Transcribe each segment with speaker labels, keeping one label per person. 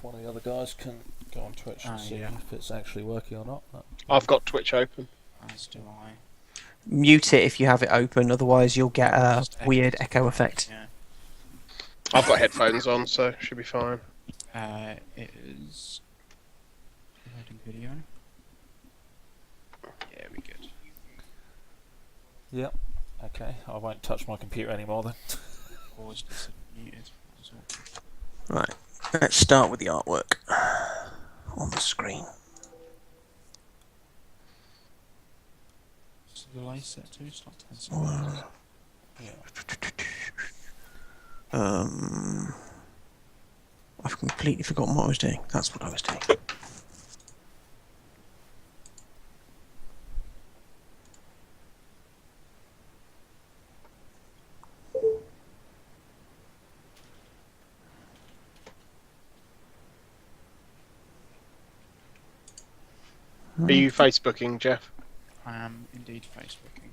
Speaker 1: one of the other guys can go on Twitch and see if it's actually working or not.
Speaker 2: I've got Twitch open.
Speaker 3: As do I.
Speaker 4: Mute it if you have it open, otherwise you'll get a weird echo effect.
Speaker 3: Yeah.
Speaker 2: I've got headphones on, so it should be fine.
Speaker 3: It is loading video. Yeah, we good.
Speaker 1: Yep. Okay, I won't touch my computer anymore then.
Speaker 3: Always just muted.
Speaker 4: Right, let's start with the artwork on the screen.
Speaker 3: So the light set to start 10 seconds.
Speaker 4: I've completely forgotten what I was doing. That's what I was doing.
Speaker 2: Are you Facebooking, Jeff?
Speaker 3: I am indeed Facebooking.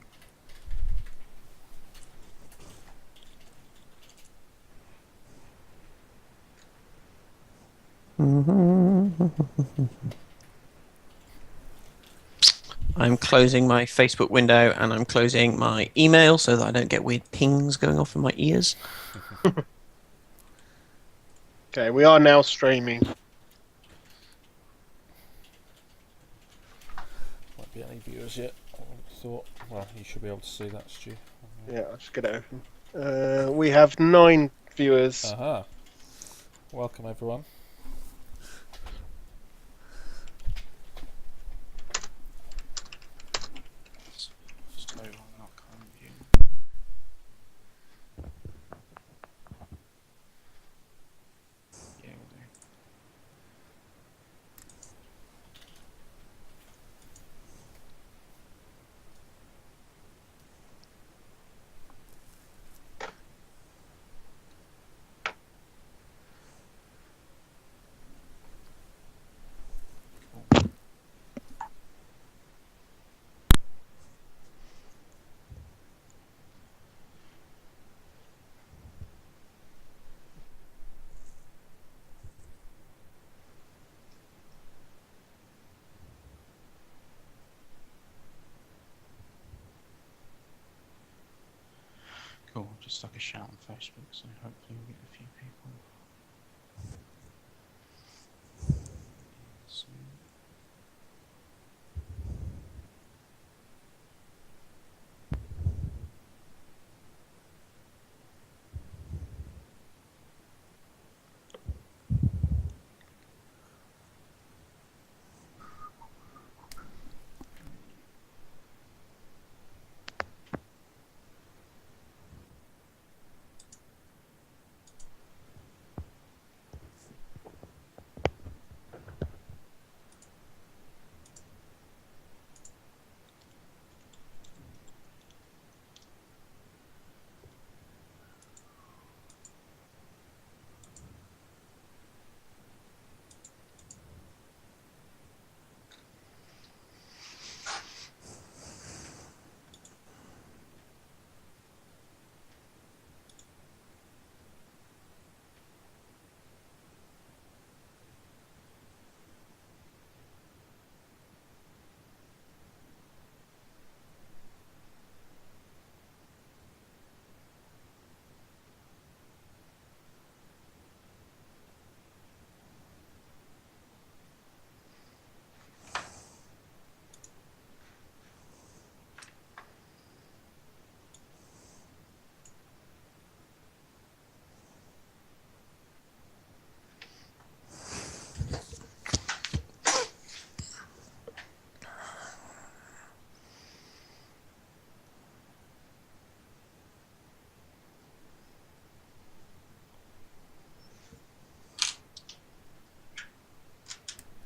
Speaker 4: I'm closing my Facebook window and I'm closing my email so that I don't get weird pings going off in my ears.
Speaker 2: Okay, we are now streaming.
Speaker 1: Won't be any viewers yet. I thought. Well, you should be able to see that, Stu.
Speaker 2: Yeah, I'll just get it open. We have 9 viewers.
Speaker 1: Aha. Welcome, everyone.
Speaker 3: So I'm not current view. Yeah, we'll do. Cool, just stuck a shout on Facebook, so hopefully we'll get a few people. So,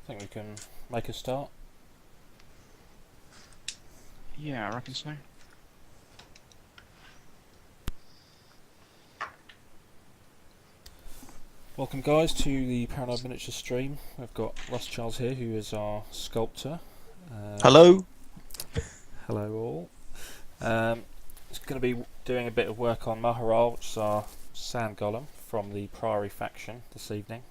Speaker 1: I think we can make a start.
Speaker 3: yeah, I reckon so.
Speaker 1: Welcome, guys, to the Paranoid Miniature stream. We've got Russ Charles here, who is our sculptor.
Speaker 4: Hello.
Speaker 1: Hello, all. It's going to be doing a bit of work on Maharal, which is our sand golem from the Priory faction this evening.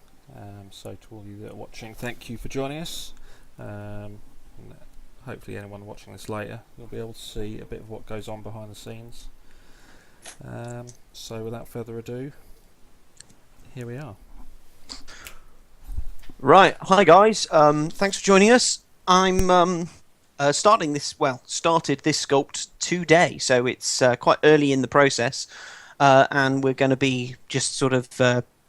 Speaker 1: So to all you that are watching, thank you for joining us. And hopefully anyone watching this later, you'll be able to see a bit of what goes on behind the scenes. So without further ado, here we are.
Speaker 4: Right, hi guys. Thanks for joining us. I'm started this sculpt today, so it's quite early in the process, and we're going to be just sort of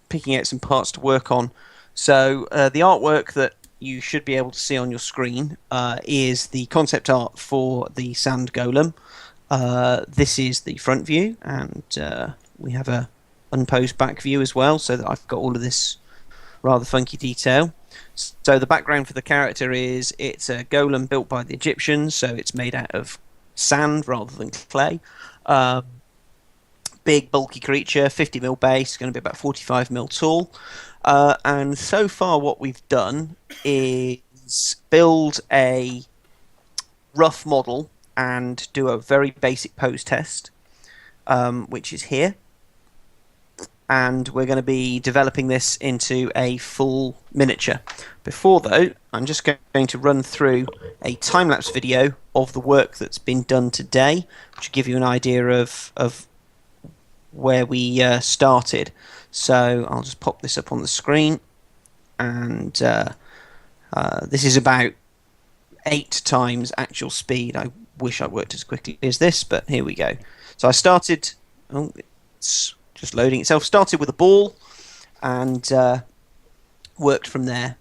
Speaker 4: picking out some parts to work on. So the artwork that you should be able to see on your screen is the concept art for the sand golem. This is the front view, and we have a unposed back view as well, so that I've got all of this rather funky detail. So the background for the character is it's a golem built by the Egyptians, so it's made out of sand rather than clay. Big bulky creature, 50mm base, going to be about 45mm tall. And so far what we've done is build a rough model and do a very basic pose test, which is here. And we're going to be developing this into a full miniature. Before though, I'm just going to run through a time-lapse video of the work that's been done today, which will give you an idea of where we started. So I'll just pop this up on the screen, and this is about 8 times actual speed. I wish I worked as quickly as this, but here we go. So I started, oh, it's just loading itself, started with a ball and worked from there.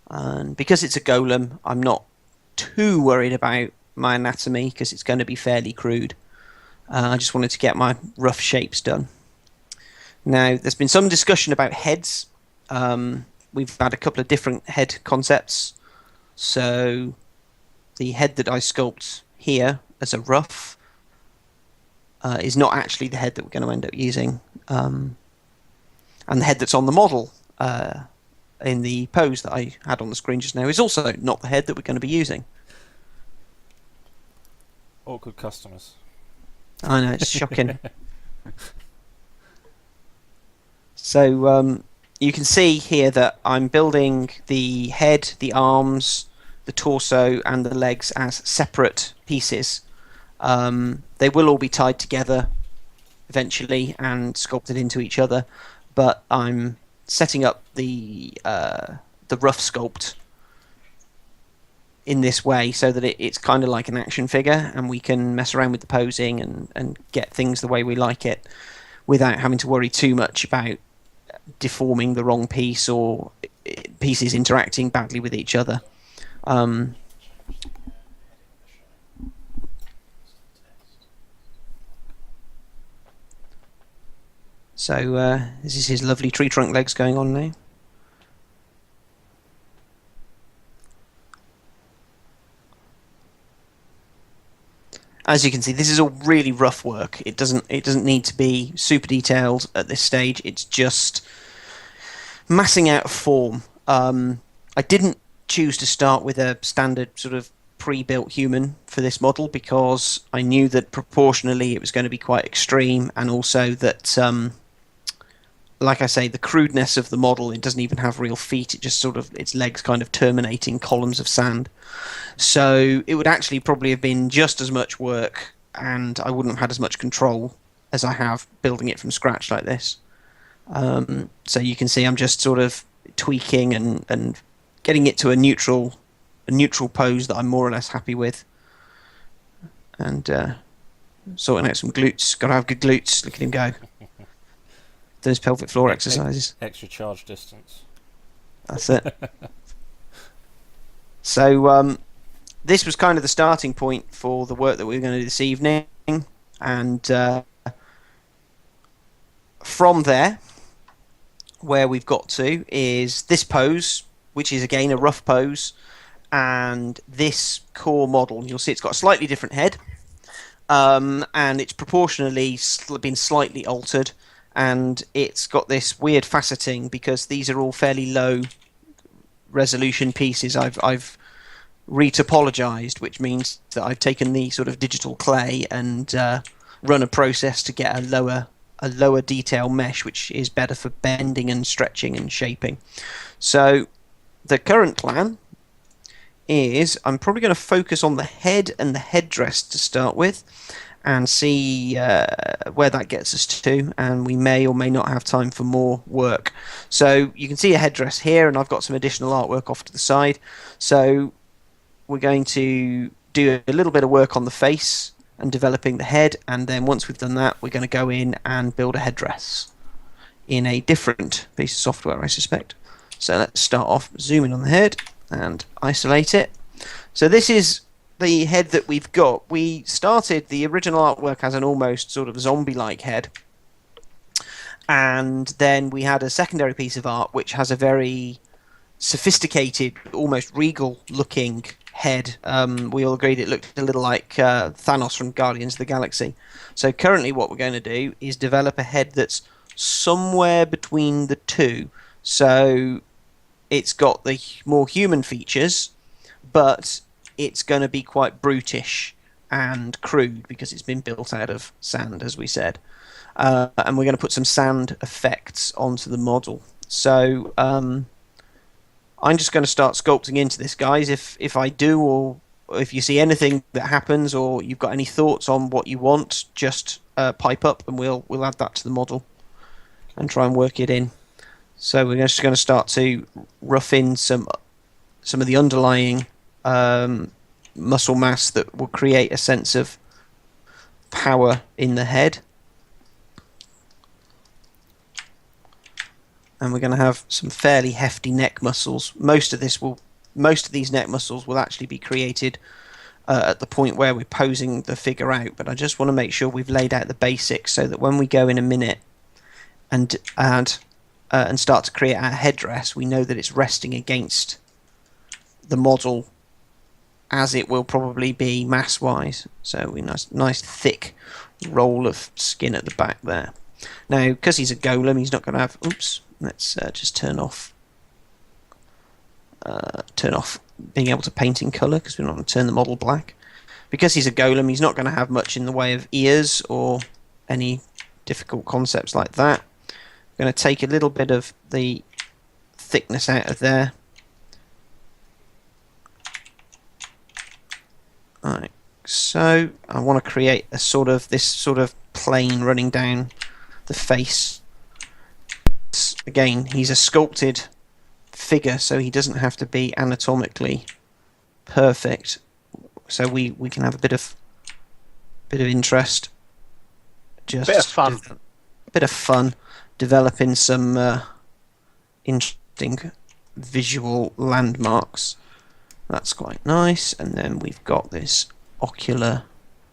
Speaker 4: And because it's a golem, I'm not too worried about my anatomy because it's going to be fairly crude. I just wanted to get my rough shapes done. Now, there's been some discussion about heads. We've had a couple of different head concepts. So the head that I sculpt here as a rough is not actually the head that we're going to end up using. And the head that's on the model in the pose that I had on the screen just now is also not the head that we're going to be using.
Speaker 1: Awkward customers.
Speaker 4: I know, it's shocking. So you can see here that I'm building the head, the arms, the torso and the legs as separate pieces. They will all be tied together eventually and sculpted into each other, but I'm setting up the rough sculpt in this way so that it's kind of like an action figure, and we can mess around with the posing and get things the way we like it without having to worry too much about deforming the wrong piece or pieces interacting badly with each other. So this is his lovely tree trunk legs going on now. As you can see, this is all really rough work. It doesn't need to be super detailed at this stage. It's just massing out a form. I didn't choose to start with a standard sort of pre-built human for this model because I knew that proportionally it was going to be quite extreme, and also that, like I say, the crudeness of the model, it doesn't even have real feet. It just sort of, its legs kind of terminating columns of sand. So it would actually probably have been just as much work, and I wouldn't have had as much control as I have building it from scratch like this. So you can see I'm just sort of tweaking and getting it to a neutral pose that I'm more or less happy with, and sorting out some glutes. Got to have good glutes. Look at him go. Those pelvic floor exercises.
Speaker 1: Extra charge distance.
Speaker 4: That's it. So this was kind of the starting point for the work that we were going to do this evening, and from there, where we've got to is this pose, which is again a rough pose, and this core model. You'll see it's got a slightly different head, and it's proportionally been slightly altered, and it's got this weird faceting because these are all fairly low resolution pieces. I've retopologized, which means that I've taken the sort of digital clay and run a process to get a lower a lower detail mesh, which is better for bending and stretching and shaping. So the current plan is I'm probably going to focus on the head and the headdress to start with and see where that gets us to, and we may or may not have time for more work. So you can see a headdress here, and I've got some additional artwork off to the side. So we're going to do a little bit of work on the face and developing the head, and then once we've done that, we're going to go in and build a headdress in a different piece of software, I suspect. So let's start off zooming on the head and isolate it. So this is the head that we've got. We started the original artwork as an almost sort of zombie-like head, and then we had a secondary piece of art which has a very sophisticated, almost regal-looking head. We all agreed it looked a little like Thanos from Guardians of the Galaxy. So currently what we're going to do is develop a head that's somewhere between the two. So it's got the more human features, but it's going to be quite brutish and crude because it's been built out of sand, as we said. And we're going to put some sand effects onto the model. So I'm just going to start sculpting into this, guys. If I do, or if you see anything that happens, or you've got any thoughts on what you want, just pipe up and we'll add that to the model and try and work it in. So we're just going to start to rough in some of the underlying muscle mass that will create a sense of power in the head. And we're going to have some fairly hefty neck muscles. Most of these neck muscles will actually be created at the point where we're posing the figure out. But I just want to make sure we've laid out the basics so that when we go in a minute and add and start to create our headdress, we know that it's resting against the model as it will probably be mass-wise. So we nice thick roll of skin at the back there. Now, because he's a golem, he's not going to have. Oops. Let's just turn off being able to paint in colour because we don't want to turn the model black. Because he's a golem, he's not going to have much in the way of ears or any difficult concepts like that. I'm going to take a little bit of the thickness out of there. Alright, so I want to create this sort of plane running down the face. Again, he's a sculpted figure, so he doesn't have to be anatomically perfect. So we can have a bit of interest, just bit of fun, developing some interesting visual landmarks. That's quite nice. And then we've got this ocular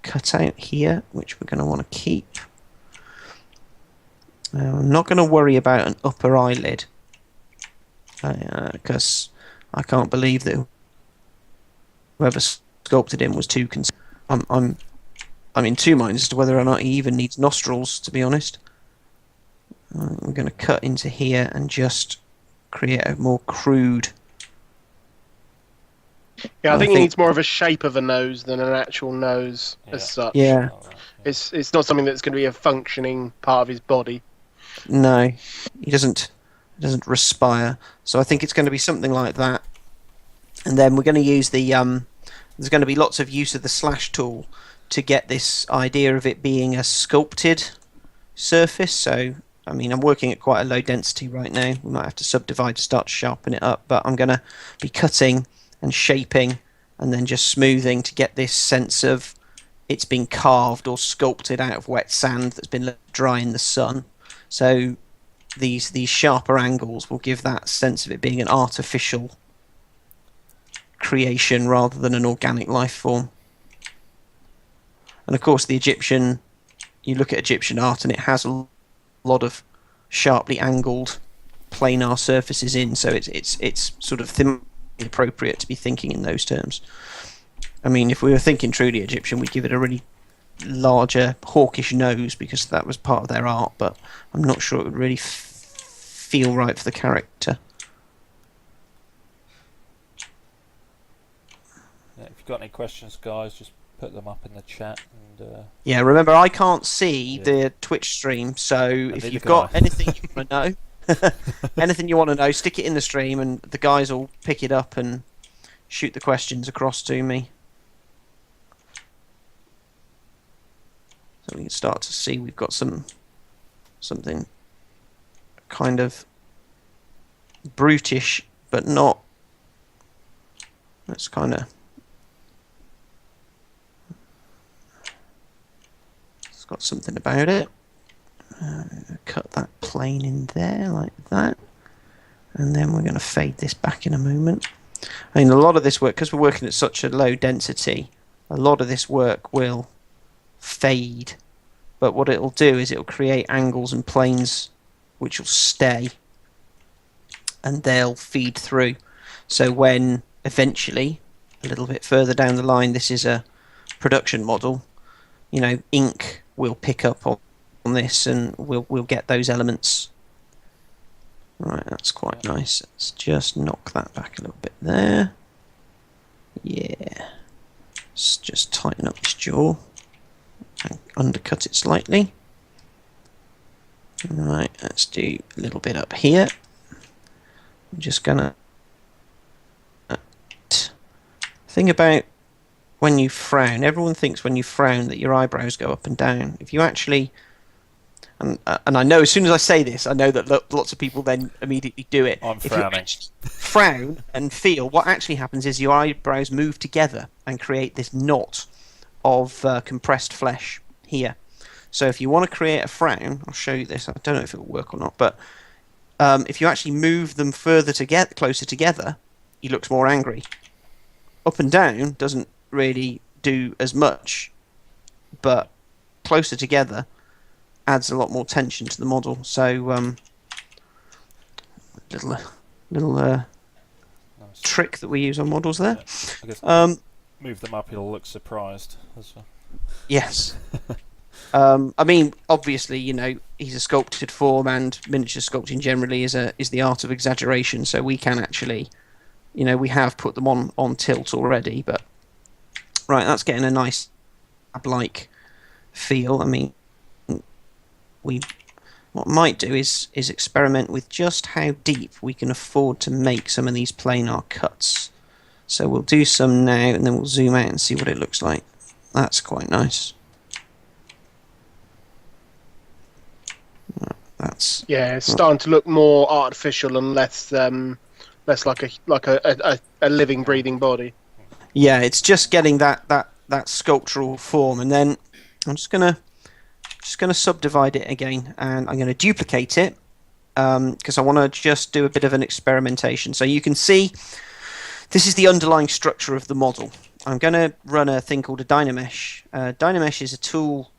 Speaker 4: cutout here, which we're going to want to keep. I'm not going to worry about an upper eyelid because I can't believe that whoever sculpted him was too concerned. I'm in two minds as to whether or not he even needs nostrils, to be honest. I'm going to cut into here and just create a more crude.
Speaker 2: Yeah, I think he needs more of a shape of a nose than an actual nose as such.
Speaker 4: Yeah.
Speaker 2: It's not something that's going to be a functioning part of his body.
Speaker 4: No, he doesn't respire. So I think it's going to be something like that. And then we're going to use the there's going to be lots of use of the slash tool to get this idea of it being a sculpted surface. So I mean, I'm working at quite a low density right now. We might have to subdivide to start to sharpen it up, but I'm going to be cutting and shaping and then just smoothing to get this sense of it's been carved or sculpted out of wet sand that's been left dry in the sun. So these sharper angles will give that sense of it being an artificial creation rather than an organic life form. And of course the Egyptian, you look at Egyptian art and it has a lot of sharply angled planar surfaces in, so it's sort of appropriate to be thinking in those terms. I mean, if we were thinking truly Egyptian, we'd give it a really larger hawkish nose because that was part of their art, but I'm not sure it would really feel right for the character.
Speaker 1: Yeah, if you've got any questions, guys, just put them up in the chat. And
Speaker 4: Yeah, remember I can't see
Speaker 1: Yeah.
Speaker 4: the Twitch stream, so if
Speaker 1: neither
Speaker 4: you've
Speaker 1: can
Speaker 4: got
Speaker 1: I.
Speaker 4: anything you want to know, anything you want to know, stick it in the stream, and the guys will pick it up and shoot the questions across to me. So we can start to see we've got something kind of brutish, but not. That's kind of. It's got something about it. Cut that plane in there like that, and then we're going to fade this back in a moment. I mean, a lot of this work, because we're working at such a low density, a lot of this work will fade, but what it'll do is it'll create angles and planes which will stay, and they'll feed through. So when eventually, a little bit further down the line, this is a production model, you know, ink will pick up on this, and we'll get those elements. Right, that's quite nice. Let's just knock that back a little bit there. Yeah. Let's just tighten up this jaw and undercut it slightly. Right, let's do a little bit up here. I'm just gonna thing about when you frown. Everyone thinks when you frown that your eyebrows go up and down. If you actually, and I know as soon as I say this, I know that lots of people then immediately do it.
Speaker 1: I'm
Speaker 4: If you
Speaker 1: frowning.
Speaker 4: actually frown and feel, what actually happens is your eyebrows move together and create this knot of compressed flesh here. So if you want to create a frown, I'll show you this. I don't know if it will work or not, but if you actually move them further together, closer together, he looks more angry. Up and down doesn't really do as much, but closer together adds a lot more tension to the model. So little
Speaker 1: Nice.
Speaker 4: trick that we use on models there.
Speaker 1: I guess move them up, he'll look surprised as well.
Speaker 4: Yes. I mean, obviously, you know, he's a sculpted form, and miniature sculpting generally is the art of exaggeration. So we can actually, you know, we have put them on tilt already. But right, that's getting a nice lab-like feel. I mean, what I might do is experiment with just how deep we can afford to make some of these planar cuts. So we'll do some now, and then we'll zoom out and see what it looks like. That's quite nice. That's
Speaker 2: It's starting to look more artificial and less like a living, breathing body.
Speaker 4: yeah, it's just getting that sculptural form, and then I'm just gonna subdivide it again, and I'm gonna duplicate it because I want to just do a bit of an experimentation. So you can see this is the underlying structure of the model. I'm going to run a thing called a Dynamesh. Dynamesh is a tool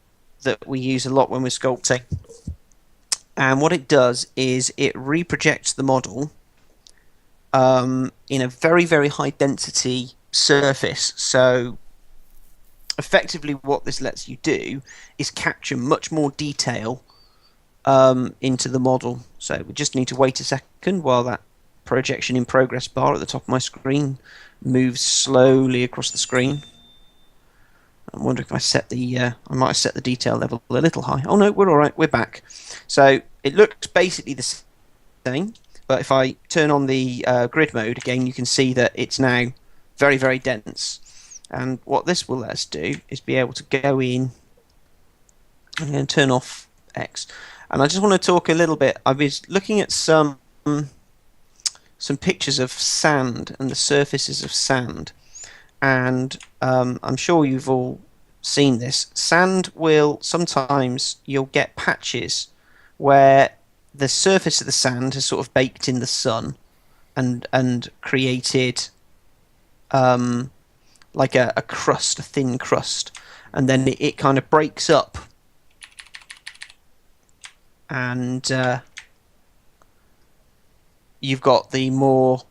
Speaker 4: that we use a lot when we're sculpting. And what it does is it reprojects the model in a very, very high density surface. So effectively what this lets you do is capture much more detail into the model. So we just need to wait a second while that projection in progress bar at the top of my screen moves slowly across the screen. I'm wondering if I might have set the detail level a little high. Oh no, we're alright, we're back. So it looks basically the same, but if I turn on the grid mode again, you can see that it's now very, very dense. And what this will let us do is be able to go in. I'm going to turn off X. And I just want to talk a little bit. I was looking at some pictures of sand and the surfaces of sand. And I'm sure you've all seen this. Sand will sometimes, you'll get patches where the surface of the sand has sort of baked in the sun and created like a crust, a thin crust, and then it kind of breaks up, and you've got the more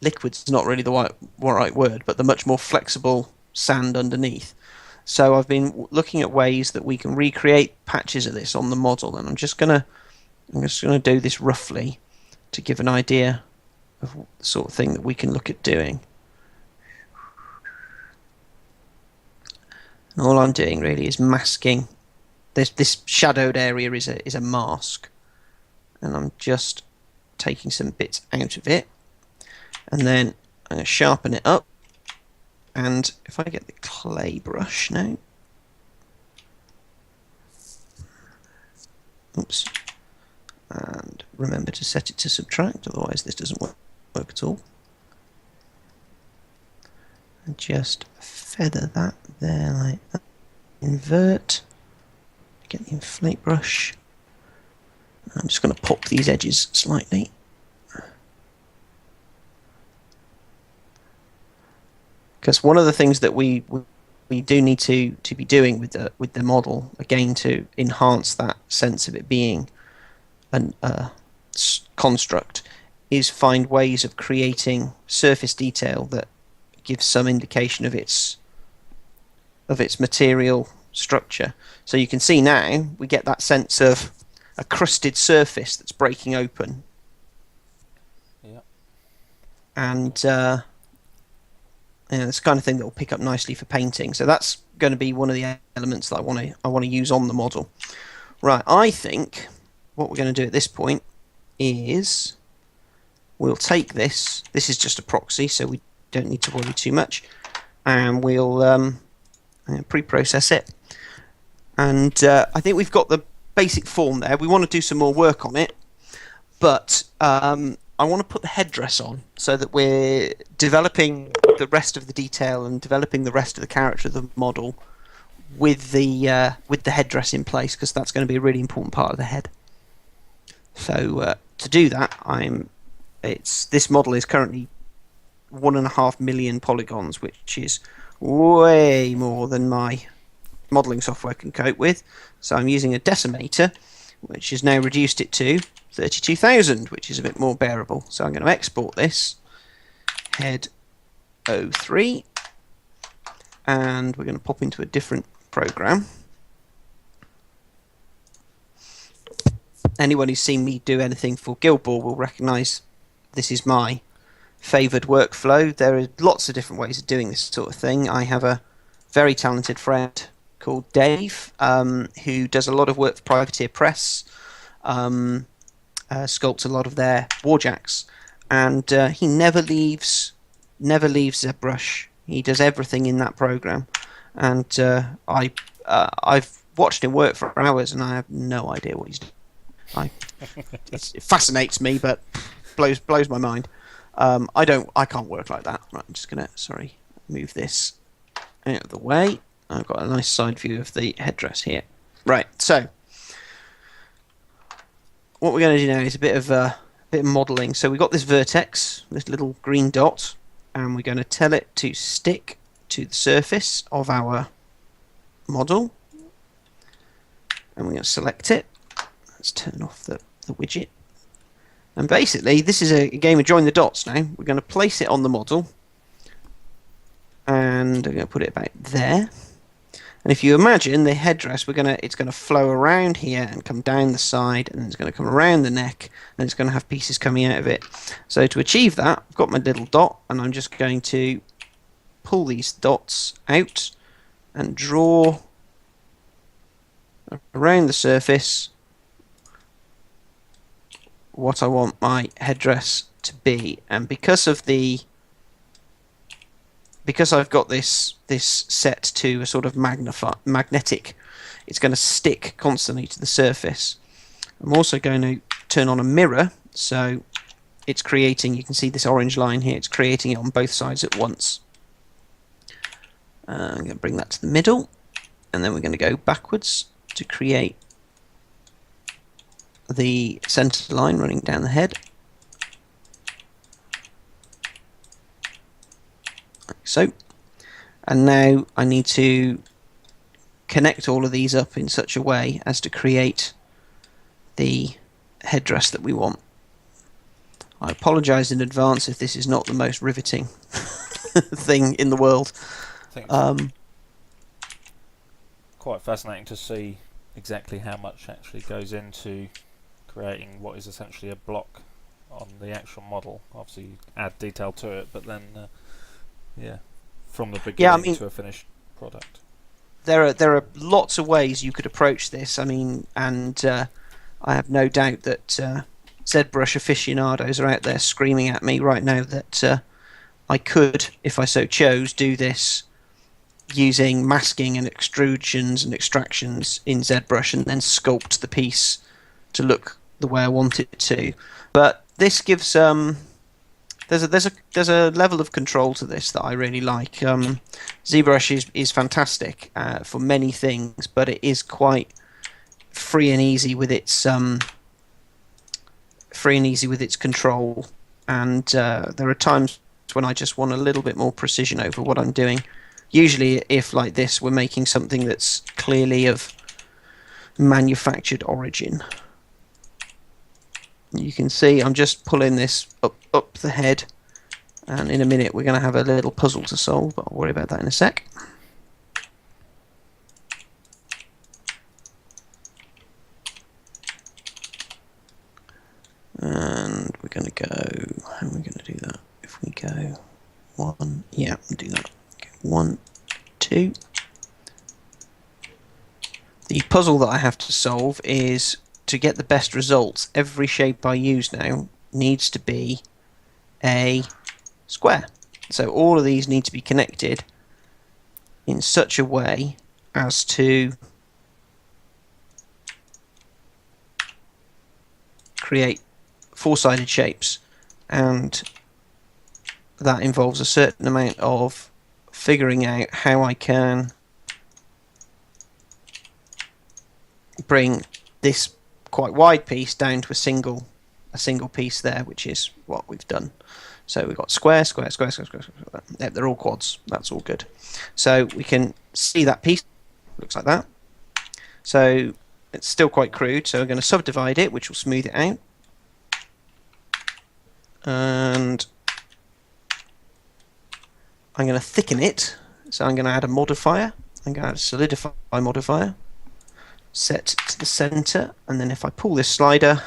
Speaker 4: liquid's not really the right word, but the much more flexible sand underneath. So I've been looking at ways that we can recreate patches of this on the model, and I'm just gonna do this roughly to give an idea of the sort of thing that we can look at doing. And all I'm doing really is masking. This shadowed area is a mask, and I'm just taking some bits out of it, and then I'm going to sharpen it up. And if I get the clay brush now, oops, and remember to set it to subtract, otherwise this doesn't work at all. And just feather that there like that. Invert. Get the inflate brush. I'm just going to pop these edges slightly. Because one of the things that we do need to be doing with the model, again, to enhance that sense of it being a construct, is find ways of creating surface detail that gives some indication of its material structure. So you can see now we get that sense of a crusted surface that's breaking open.
Speaker 1: Yeah.
Speaker 4: And it's the kind of thing that will pick up nicely for painting. So that's going to be one of the elements that I want to use on the model. Right, I think what we're going to do at this point is we'll take this. This is just a proxy, so we don't need to worry too much, and we'll pre-process it. And I think we've got the basic form there. We want to do some more work on it, but I want to put the headdress on so that we're developing the rest of the detail and developing the rest of the character of the model with the headdress in place, because that's going to be a really important part of the head. So to do that, this model is currently 1.5 million polygons, which is way more than my modelling software can cope with. So I'm using a decimator, which has now reduced it to 32,000, which is a bit more bearable. So I'm going to export this, head 03, and we're going to pop into a different program. Anyone who's seen me do anything for Guild Ball will recognise this is my favoured workflow. There are lots of different ways of doing this sort of thing. I have a very talented friend called Dave, who does a lot of work for Privateer Press, sculpts a lot of their warjacks, and he never leaves ZBrush. He does everything in that program, and I've watched him work for hours, and I have no idea what he's doing. It fascinates me, but blows my mind. I can't work like that. Right, I'm just gonna move this out of the way. I've got a nice side view of the headdress here. Right, so what we're going to do now is a bit of modelling. So we've got this vertex, this little green dot, and we're going to tell it to stick to the surface of our model. And we're going to select it. Let's turn off the widget. And basically, this is a game of join the dots now. We're going to place it on the model. And I'm going to put it about there. And if you imagine the headdress, it's going to flow around here and come down the side, and then it's going to come around the neck, and it's going to have pieces coming out of it. So to achieve that, I've got my little dot, and I'm just going to pull these dots out and draw around the surface what I want my headdress to be. And because I've got this set to a sort of magnetic, it's going to stick constantly to the surface. I'm also going to turn on a mirror, so it's creating, you can see this orange line here, it's creating it on both sides at once. I'm going to bring that to the middle, and then we're going to go backwards to create the center line running down the head. Like so. And now I need to connect all of these up in such a way as to create the headdress that we want. I apologise in advance if this is not the most riveting thing in the world.
Speaker 1: I think it's quite fascinating to see exactly how much actually goes into creating what is essentially a block on the actual model. Obviously, you add detail to it, but then, from the beginning to a finished product.
Speaker 4: there are lots of ways you could approach this. I mean, and I have no doubt that ZBrush aficionados are out there screaming at me right now that I could, if I so chose, do this using masking and extrusions and extractions in ZBrush and then sculpt the piece to look the way I want it to. But this gives there's a level of control to this that I really like. ZBrush is fantastic for many things, but it is quite free and easy with its control. And there are times when I just want a little bit more precision over what I'm doing. Usually, if like this, we're making something that's clearly of manufactured origin. You can see I'm just pulling this up the head, and in a minute we're going to have a little puzzle to solve, but I'll worry about that in a sec. And we're going to go, how are we going to do that? If we go 1, yeah, do that. Okay, 1, 2. The puzzle that I have to solve is to get the best results. Every shape I use now needs to be a square. So all of these need to be connected in such a way as to create four-sided shapes, and that involves a certain amount of figuring out how I can bring this quite wide piece down to a single piece there, which is what we've done. So we've got square, square, square, square, square, square. Yep, they're all quads. That's all good. So we can see that piece looks like that. So it's still quite crude. So we're going to subdivide it, which will smooth it out. And I'm going to thicken it. So I'm going to add a modifier. I'm going to add a solidify modifier. Set to the center, and then if I pull this slider,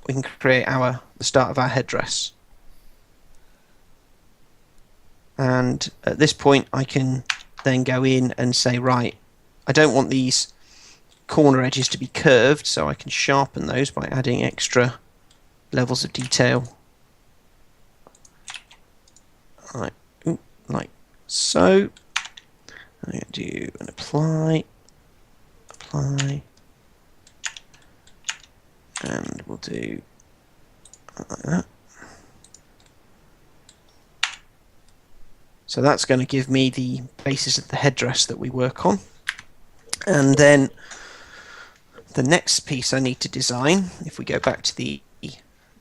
Speaker 4: we can create the start of our headdress. And at this point I can then go in and say, right, I don't want these corner edges to be curved, so I can sharpen those by adding extra levels of detail, like so. I'm going to do an apply, and we'll do like that. So that's going to give me the basis of the headdress that we work on. And then the next piece I need to design, if we go back to the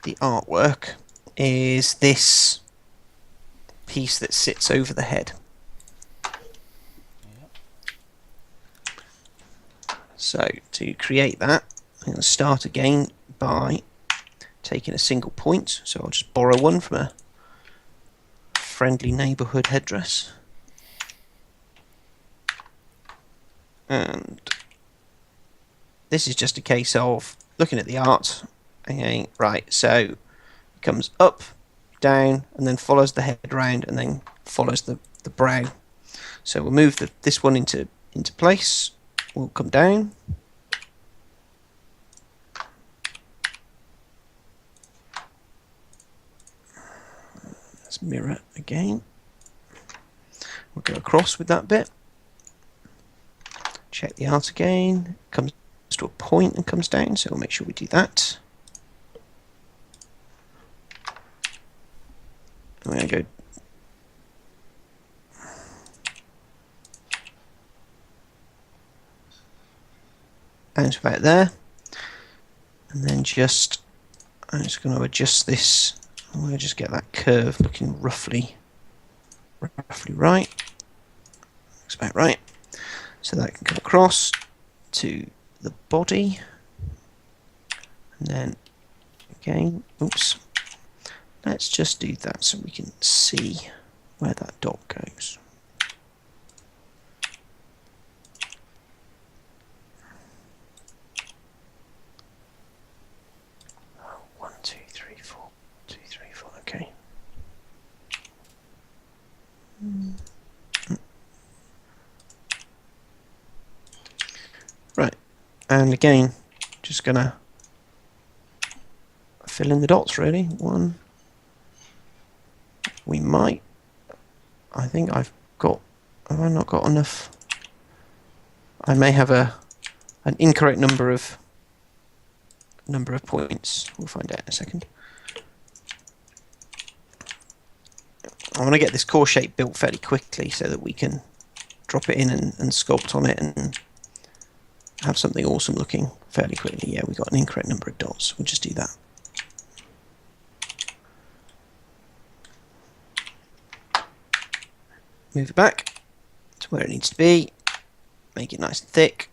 Speaker 4: artwork, is this piece that sits over the head. So to create that, I'm going to start again by taking a single point. So I'll just borrow one from a friendly neighbourhood headdress. And this is just a case of looking at the art and going, right, so it comes up, down, and then follows the head round, and then follows the brow. So we'll move this one into place. We'll come down. Let's mirror again. We'll go across with that bit. Check the art again. Comes to a point and comes down, so we'll make sure we do that. I'm going to go down to about there, and then I'm just going to adjust this. I'm going to just get that curve looking roughly right. Looks about right. So that can come across to the body, and then again, oops. Let's just do that so we can see where that dot goes. Okay. And again, just gonna fill in the dots really. One. We might. I think I've got. Have I not got enough? I may have an incorrect number of points. We'll find out in a second. I want to get this core shape built fairly quickly so that we can drop it in and sculpt on it and have something awesome looking fairly quickly. Yeah, we got an incorrect number of dots. We'll just do that. Move it back to where it needs to be. Make it nice and thick.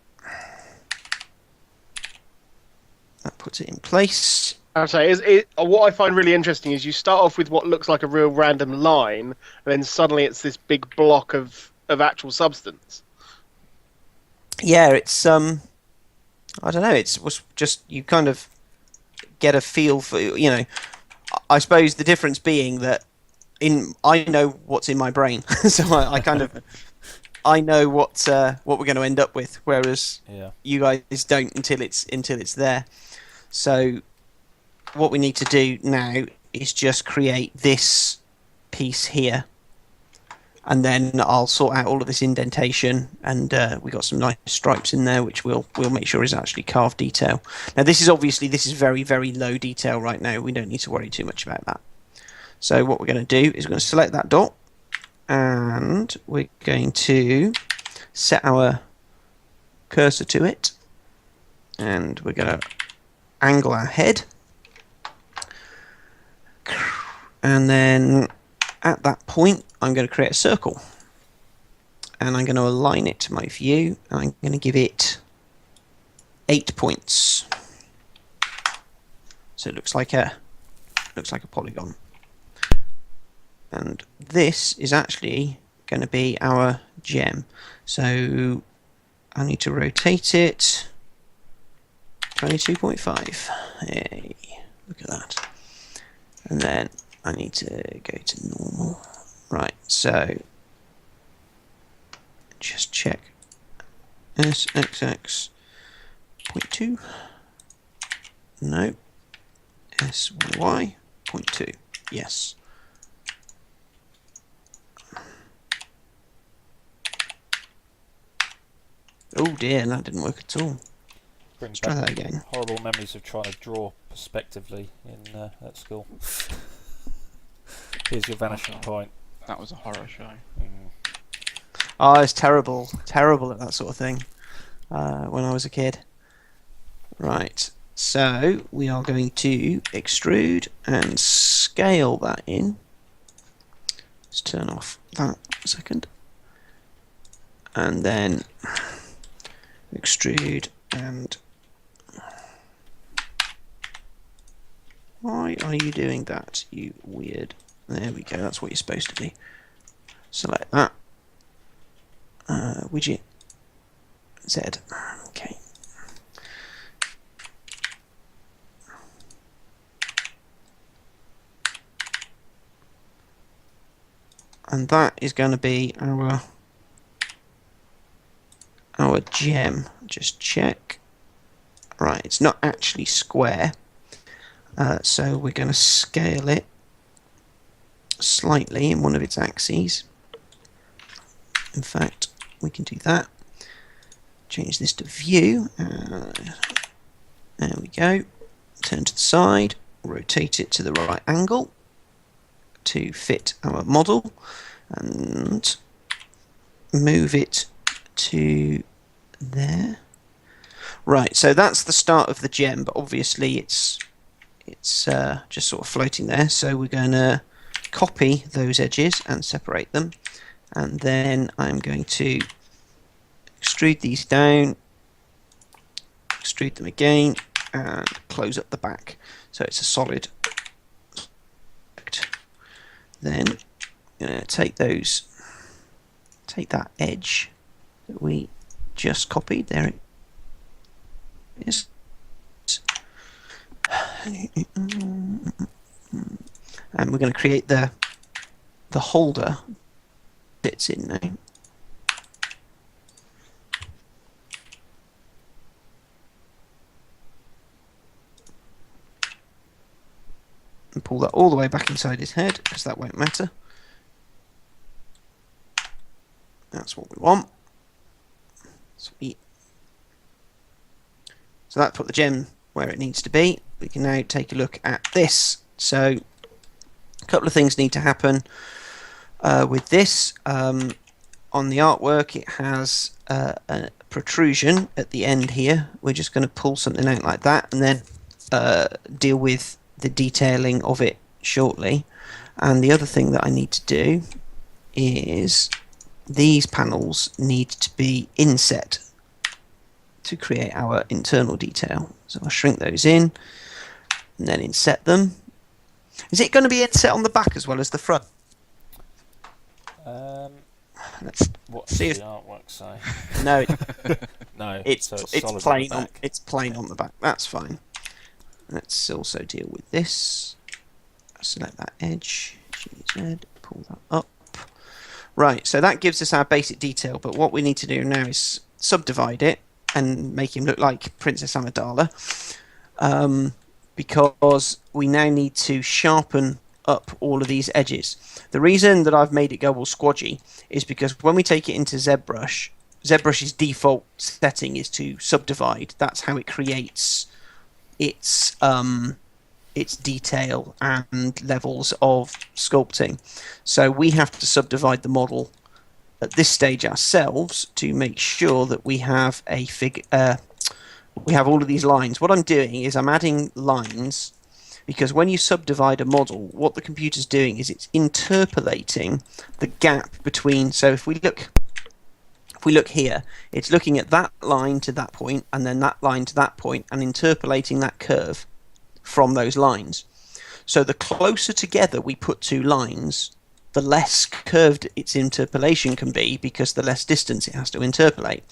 Speaker 4: That puts it in place.
Speaker 2: I'd say what I find really interesting is you start off with what looks like a real random line, and then suddenly it's this big block of actual substance.
Speaker 4: Yeah, it's I don't know. It was just you kind of get a feel for, you know. I suppose the difference being that I know what's in my brain, so I kind of I know what we're going to end up with, whereas you guys don't until it's there. So what we need to do now is just create this piece here, and then I'll sort out all of this indentation, and we got some nice stripes in there, which we'll make sure is actually carved detail. Now this is very, very low detail right now. We don't need to worry too much about that. So what we're going to do is we're going to select that dot, and we're going to set our cursor to it, and we're going to angle our head, and then at that point I'm going to create a circle, and I'm going to align it to my view, and I'm going to give it 8 points, so it looks like a polygon. And this is actually going to be our gem. So I need to rotate it 22.5. Hey, look at that. And then I need to go to normal. Right, so just check SXX 0.2. No. SY 0.2. Yes. Oh dear, that didn't work at all.
Speaker 1: Brings
Speaker 4: Let's try
Speaker 1: back
Speaker 4: that again.
Speaker 1: horrible memories of trying to draw perspectively at school. Here's your vanishing point.
Speaker 3: That was a horror show.
Speaker 4: Oh, I was terrible at that sort of thing when I was a kid. Right, so we are going to extrude and scale that in. Let's turn off that a second. And then extrude and... Why are you doing that, you weird... There we go, that's what you're supposed to do. Select that. Widget. Z. Okay. And that is going to be our gem. Just check. Right, it's not actually square. So we're going to scale it slightly in one of its axes. In fact, we can do that. Change this to view. There we go. Turn to the side. Rotate it to the right angle to fit our model. And move it to there. Right, so that's the start of the gem, but obviously it's just sort of floating there. So we're going to copy those edges and separate them, and then I'm going to extrude these down, extrude them again, and close up the back so it's a solid. Then I'm going to take that edge that we just copied. There it is. And we're going to create the holder bits in now. and pull that all the way back inside his head, because that won't matter. That's what we want. Sweet. So that put the gem where it needs to be. We can now take a look at this. So a couple of things need to happen with this. On the artwork, it has a protrusion at the end here. We're just going to pull something out like that and then deal with the detailing of it shortly. And the other thing that I need to do is these panels need to be inset to create our internal detail. So I'll shrink those in and then inset them. Is it going to be inset on the back as well as the front? Let's
Speaker 1: What's
Speaker 4: see
Speaker 1: the
Speaker 4: if
Speaker 1: artwork say?
Speaker 4: no,
Speaker 1: No,
Speaker 4: it's
Speaker 1: so
Speaker 4: it's
Speaker 1: solid
Speaker 4: plain
Speaker 1: on the
Speaker 4: on
Speaker 1: back.
Speaker 4: it's plain on the back. That's fine. Let's also deal with this. Select that edge, GZ, pull that up. Right, so that gives us our basic detail, but what we need to do now is subdivide it and make him look like Princess Amidala, because we now need to sharpen up all of these edges. The reason that I've made it go all squodgy is because when we take it into ZBrush, ZBrush's default setting is to subdivide. That's how it creates its detail and levels of sculpting. So we have to subdivide the model at this stage ourselves to make sure that we have a we have all of these lines. What I'm doing is I'm adding lines, because when you subdivide a model, what the computer's doing is it's interpolating the gap between. So if we look here, it's looking at that line to that point and then that line to that point and interpolating that curve from those lines. So the closer together we put two lines, the less curved its interpolation can be, because the less distance it has to interpolate.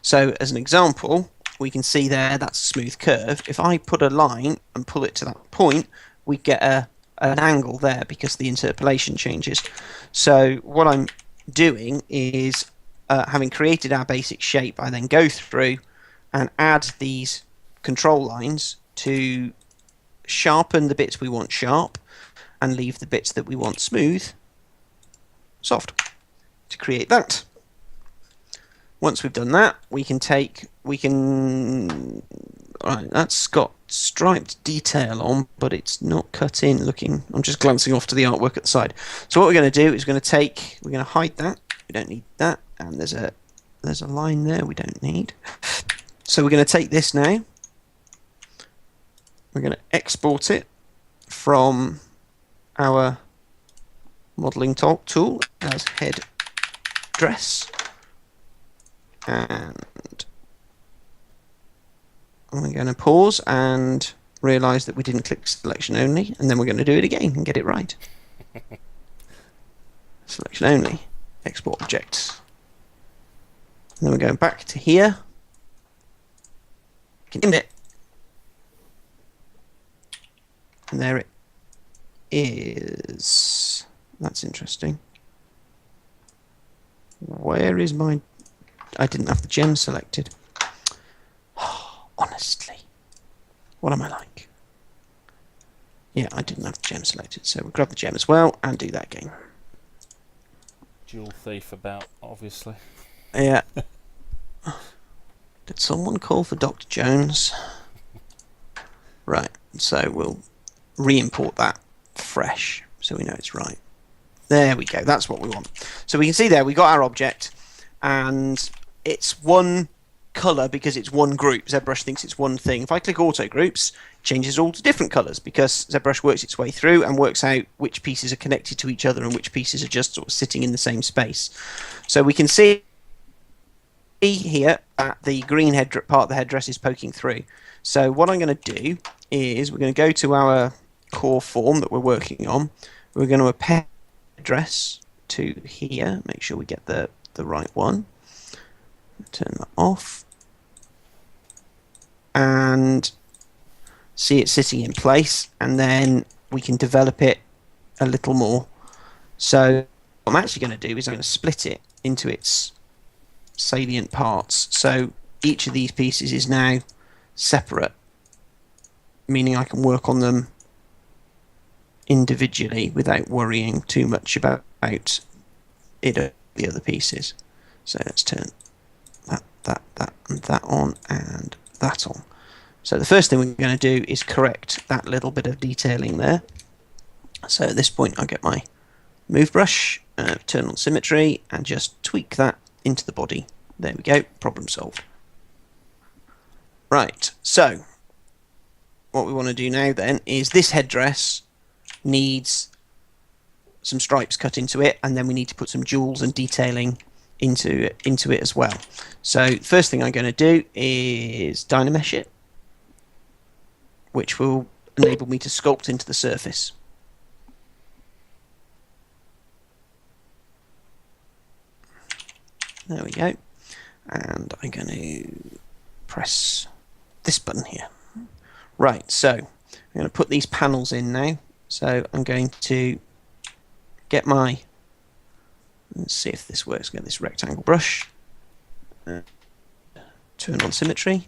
Speaker 4: So as an example, we can see there that's a smooth curve. If I put a line and pull it to that point, we get an angle there because the interpolation changes. So what I'm doing is, having created our basic shape, I then go through and add these control lines to sharpen the bits we want sharp and leave the bits that we want smooth soft, to create that. Once we've done that, right, that's got striped detail on, but it's not cut in looking. I'm just glancing off to the artwork at the side. So what we're going to do is we're going to hide that. We don't need that, and there's a line there we don't need. So we're going to take this now. We're going to export it from our modeling tool as head dress, and we're going to pause and realise that we didn't click selection only, and then we're going to do it again and get it right. Selection only, export objects. And then we're going back to here. We can end it. And there it is. That's interesting. Where is my... I didn't have the gem selected. Honestly. What am I like? Yeah, I didn't have the gem selected, so we'll grab the gem as well and do that again.
Speaker 1: Dual thief about, obviously.
Speaker 4: Yeah. Did someone call for Dr. Jones? Right, so we'll re-import that fresh so we know it's right. There we go, that's what we want. So we can see there we got our object, and it's one colour because it's one group. ZBrush thinks it's one thing. If I click auto groups, it changes all to different colours because ZBrush works its way through and works out which pieces are connected to each other and which pieces are just sort of sitting in the same space. So we can see here that the green part of the headdress is poking through. So what I'm going to do is we're going to go to our core form that we're working on. We're going to append headdress to here. Make sure we get the right one. Turn that off. And see it sitting in place, and then we can develop it a little more. So what I'm actually going to do is I'm going to split it into its salient parts. So each of these pieces is now separate, meaning I can work on them individually without worrying too much about it, the other pieces. So let's turn that on and that on. So the first thing we're going to do is correct that little bit of detailing there. So at this point I get my move brush, turn on symmetry, and just tweak that into the body. There we go, problem solved. Right, so what we want to do now then is this headdress needs some stripes cut into it, and then we need to put some jewels and detailing into it as well. So first thing I'm going to do is Dynamesh it, which will enable me to sculpt into the surface. There we go. And I'm going to press this button here. Right, so I'm going to put these panels in now. So I'm going to get my, let's see if this works, get this rectangle brush, turn on symmetry,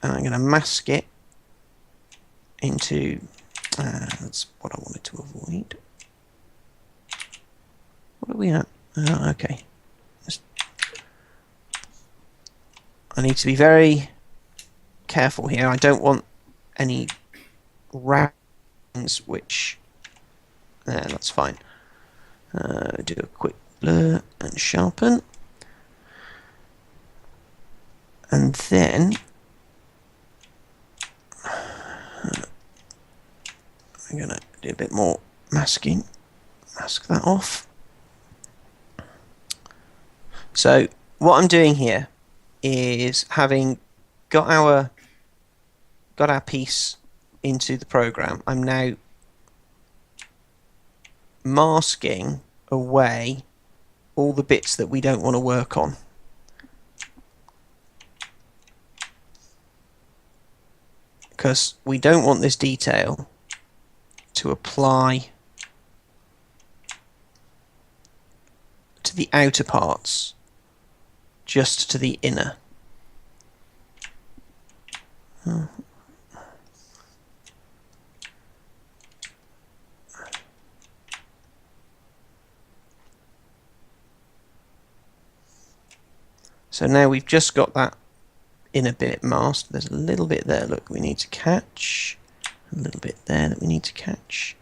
Speaker 4: and I'm going to mask it into, that's what I wanted to avoid. What are we at? Oh, okay. I need to be very careful here. I don't want any rounds which... that's fine. Do a quick blur and sharpen. And then... I'm going to do a bit more masking. Mask that off. So what I'm doing here is, having got our piece into the program, I'm now masking away all the bits that we don't want to work on. Because we don't want this detail to apply to the outer parts, just to the inner. So now we've just got that inner bit masked. There's a little bit there, look, we need to catch. A little bit there that we need to catch.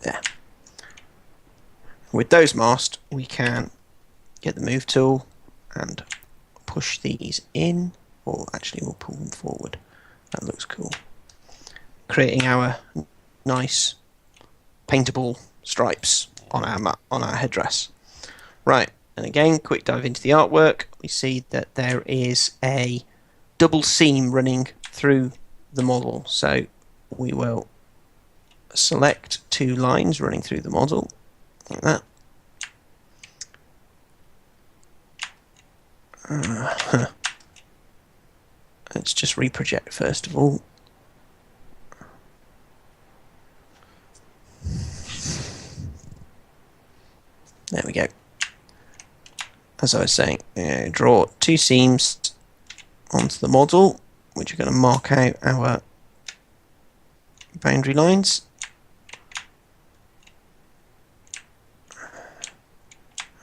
Speaker 4: There. With those masked, we can get the move tool and push these in, or actually we'll pull them forward. That looks cool. Creating our nice paintable stripes on our headdress. Right, and again, quick dive into the artwork. We see that there is a double seam running through the model. So we will select two lines running through the model, like that. Let's just reproject first of all. There we go. As I was saying, draw two seams onto the model, which are going to mark out our boundary lines.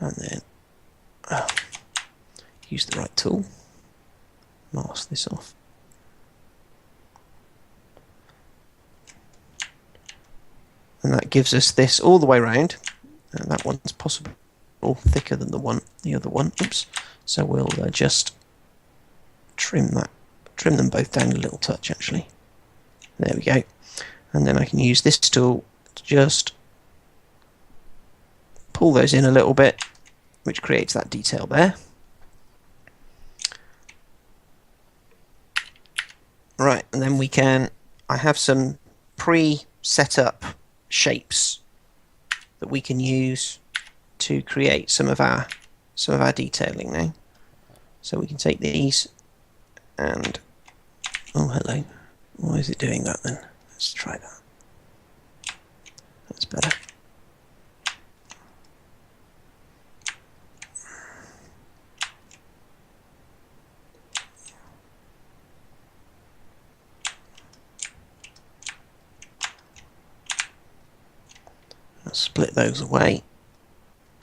Speaker 4: And then use the right tool, mask this off. And that gives us this all the way around. And that one's possibly thicker than the other one. Oops. So we'll just trim them both down a little touch actually. There we go. And then I can use this tool to just pull those in a little bit, which creates that detail there. Right, and then we can, I have some pre-set up shapes that we can use to create some of our detailing now. So we can take these and, oh hello, why is it doing that then? Let's try that. That's better. split those away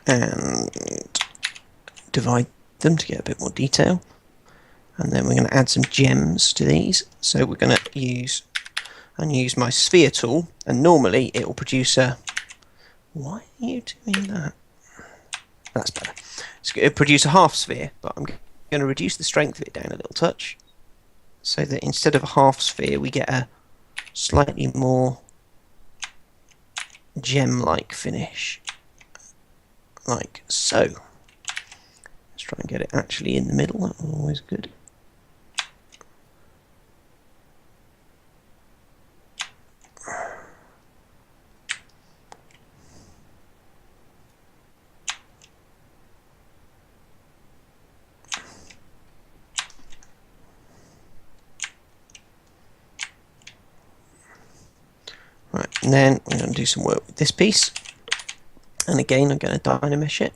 Speaker 4: and divide them to get a bit more detail. And then we're going to add some gems to these. So we're going to use my sphere tool, and normally it will produce a... Why are you doing that? That's better. It's going to produce a half sphere, but I'm going to reduce the strength of it down a little touch, so that instead of a half sphere we get a slightly more gem-like finish, like so. Let's try and get it actually in the middle. That's always good. Right, and then we're going to do some work with this piece, and again I'm going to dynamesh it.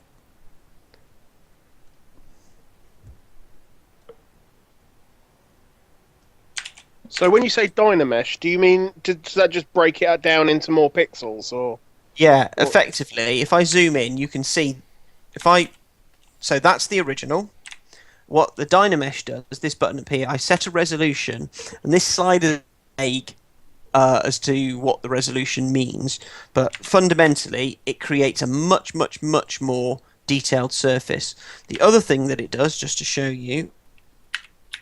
Speaker 2: So when you say dynamesh, do you mean does that just break it down into more pixels, or?
Speaker 4: Yeah, effectively, if I zoom in, you can see so that's the original. What the dynamesh does, this button up here, I set a resolution, and this slider is vague as to what the resolution means, but fundamentally it creates a much more detailed surface. The other thing that it does, just to show you,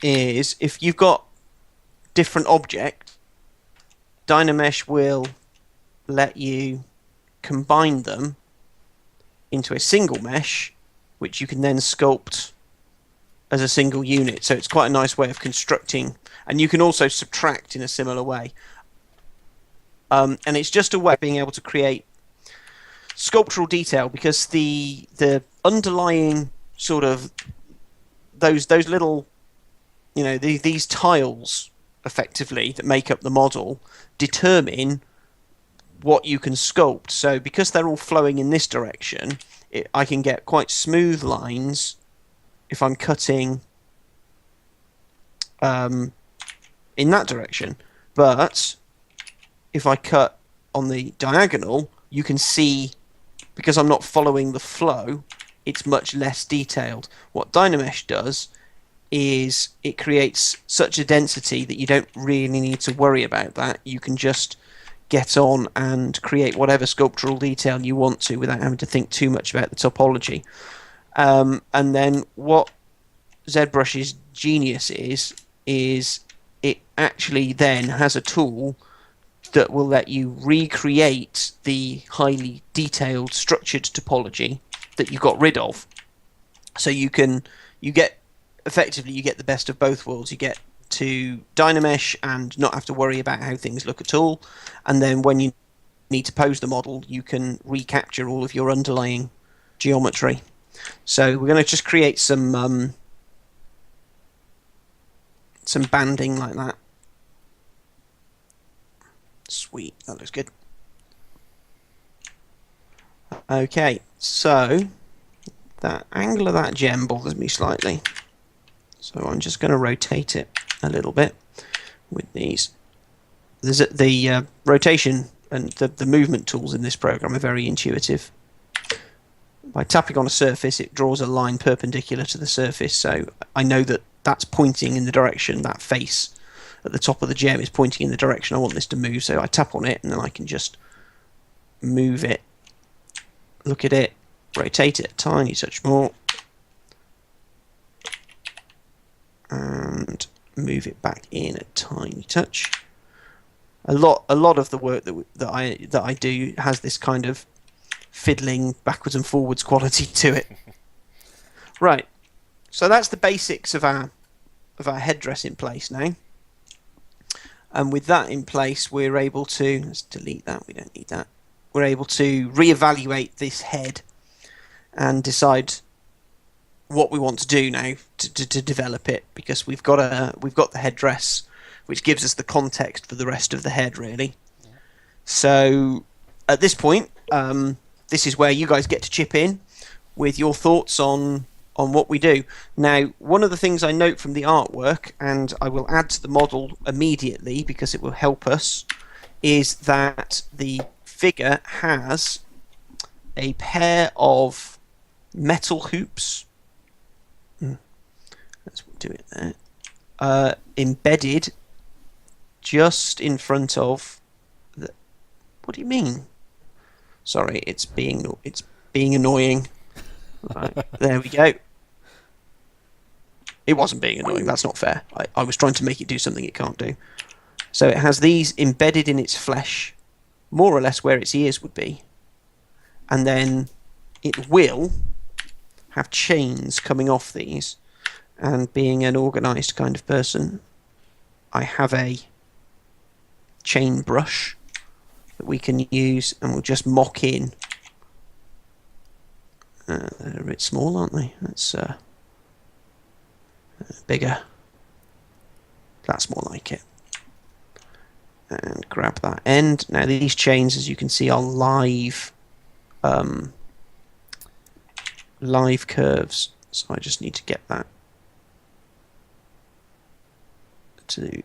Speaker 4: is if you've got different objects, dynamesh will let you combine them into a single mesh, which you can then sculpt as a single unit. So it's quite a nice way of constructing, and you can also subtract in a similar way. And it's just a way of being able to create sculptural detail, because the underlying sort of those little, you know, these tiles effectively that make up the model determine what you can sculpt. So because they're all flowing in this direction, I can get quite smooth lines if I'm cutting in that direction. But if I cut on the diagonal, you can see, because I'm not following the flow, it's much less detailed. What Dynamesh does is it creates such a density that you don't really need to worry about that. You can just get on and create whatever sculptural detail you want to without having to think too much about the topology. And then what ZBrush's genius is it actually then has a tool that will let you recreate the highly detailed structured topology that you got rid of. So you get the best of both worlds. You get to Dynamesh and not have to worry about how things look at all, and then when you need to pose the model, you can recapture all of your underlying geometry. So we're going to just create some banding like that. Sweet, that looks good. Okay, so that angle of that gem bothers me slightly, so I'm just going to rotate it a little bit with these. The rotation and the movement tools in this program are very intuitive. By tapping on a surface, it draws a line perpendicular to the surface, so I know that that's pointing in the direction, that face at the top of the gem is pointing in the direction I want this to move, so I tap on it and then I can just move it, look at it, rotate it a tiny touch more, and move it back in a tiny touch. A lot of the work that I do has this kind of fiddling backwards and forwards quality to it. Right, so that's the basics of our headdress in place now. And with that in place, we're able to, let's delete that, we don't need that. We're able to reevaluate this head and decide what we want to do now to develop it, because we've got the headdress, which gives us the context for the rest of the head, really. Yeah. So at this point, this is where you guys get to chip in with your thoughts on what we do. Now, one of the things I note from the artwork, and I will add to the model immediately because it will help us, is that the figure has a pair of metal hoops. Let's do it there. Embedded just in front of the... What do you mean? Sorry, it's being annoying. Right, there we go. It wasn't being annoying, that's not fair. I was trying to make it do something it can't do. So it has these embedded in its flesh, more or less where its ears would be. And then it will have chains coming off these. And being an organised kind of person, I have a chain brush that we can use, and we'll just mock in. They're a bit small, aren't they? That's bigger. That's more like it. And grab that end. Now these chains, as you can see, are live curves. So I just need to get that to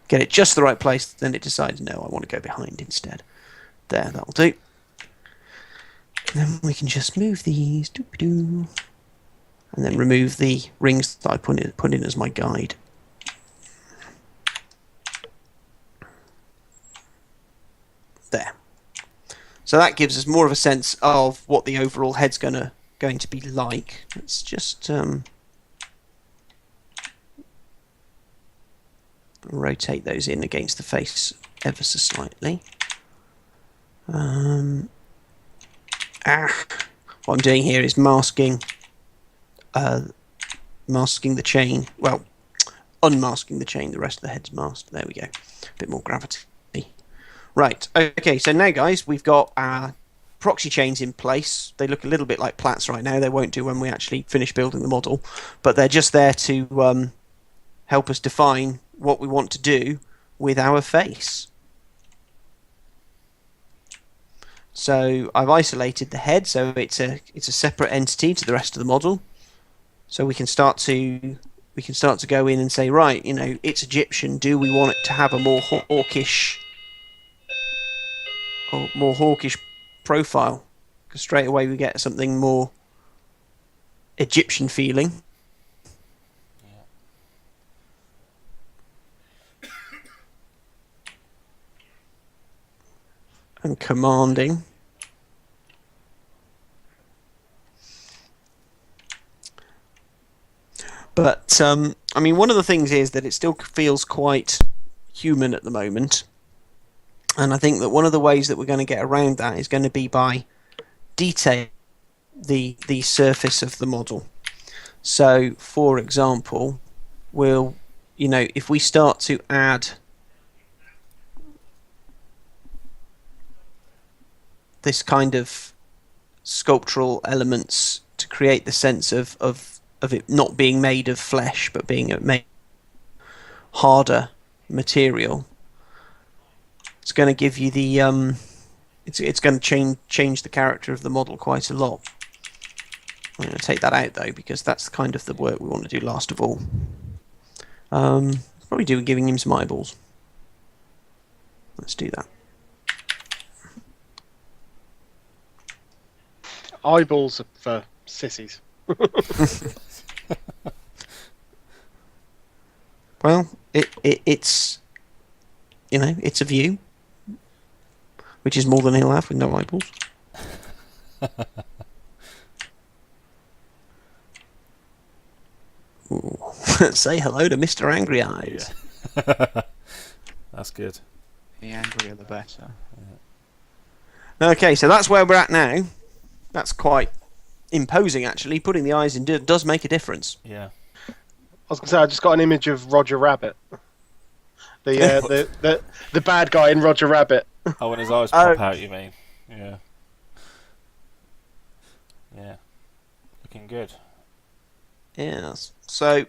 Speaker 4: get it just the right place. Then it decided, no, I want to go behind instead. There, that'll do. And then we can just move these. Doo-doo. And then remove the rings that I put in as my guide. There. So that gives us more of a sense of what the overall head's going to be like. Let's just rotate those in against the face ever so slightly. What I'm doing here is masking the chain. Well, unmasking the chain. The rest of the head's masked. There we go. A bit more gravity. Right. Okay. So now, guys, we've got our proxy chains in place. They look a little bit like plats right now. They won't do when we actually finish building the model, but they're just there to help us define what we want to do with our face. So I've isolated the head, so it's a separate entity to the rest of the model. So we can start to go in and say, right, you know, it's Egyptian. Do we want it to have a more hawkish profile? Because straight away we get something more Egyptian feeling. And commanding. But I mean, one of the things is that it still feels quite human at the moment, and I think that one of the ways that we're going to get around that is going to be by detail the surface of the model. So, for example, we'll, you know, if we start to add this kind of sculptural elements to create the sense of it not being made of flesh but being made harder material, it's going to give you the it's going to change the character of the model quite a lot. I'm going to take that out though, because that's kind of the work we want to do last of all. Probably do giving him some eyeballs. Let's do that.
Speaker 2: Eyeballs are for sissies.
Speaker 4: Well, it's, you know, it's a view, which is more than he'll have with no eyeballs. Ooh. Say hello to Mr. Angry Eyes.
Speaker 1: Yeah. That's good.
Speaker 3: The angrier the better.
Speaker 4: Okay, so that's where we're at now. That's quite imposing, actually. Putting the eyes in does make a difference.
Speaker 1: Yeah.
Speaker 2: I was gonna say I just got an image of Roger Rabbit, the bad guy in Roger Rabbit.
Speaker 1: Oh, when his eyes pop out, you mean? Yeah. Yeah. Looking good.
Speaker 4: Yes. So,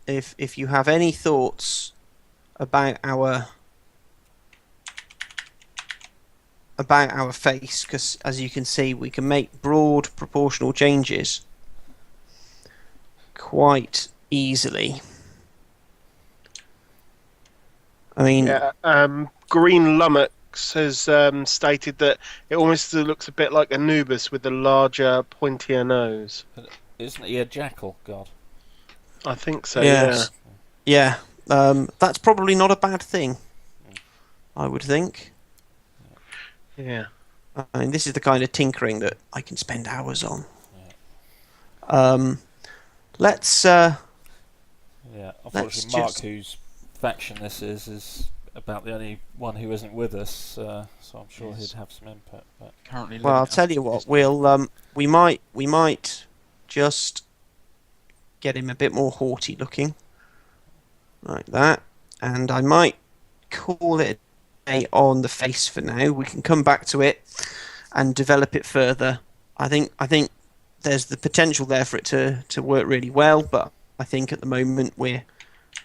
Speaker 4: if you have any thoughts about our face, because as you can see, we can make broad proportional changes quite easily. I mean,
Speaker 2: Yeah. Green Lummox has stated that it almost looks a bit like Anubis with the larger, pointier nose.
Speaker 1: Isn't he a jackal god?
Speaker 2: I think so.
Speaker 4: Yes. Yeah. That's probably not a bad thing, I would think.
Speaker 2: Yeah.
Speaker 4: I mean, this is the kind of tinkering that I can spend hours on. Let's.
Speaker 1: Yeah. Unfortunately,
Speaker 4: Let's
Speaker 1: Mark,
Speaker 4: just-
Speaker 1: whose faction this is about the only one who isn't with us. So I'm sure
Speaker 3: Yes.
Speaker 1: he'd have some input. But
Speaker 3: Currently
Speaker 4: Well, I'll
Speaker 3: living
Speaker 4: tell
Speaker 3: up
Speaker 4: you
Speaker 3: to
Speaker 4: what.
Speaker 3: his
Speaker 4: We'll. We might just get him a bit more haughty looking, like that, and I might call it a day on the face for now. We can come back to it and develop it further. I think there's the potential there for it to work really well, but I think at the moment we're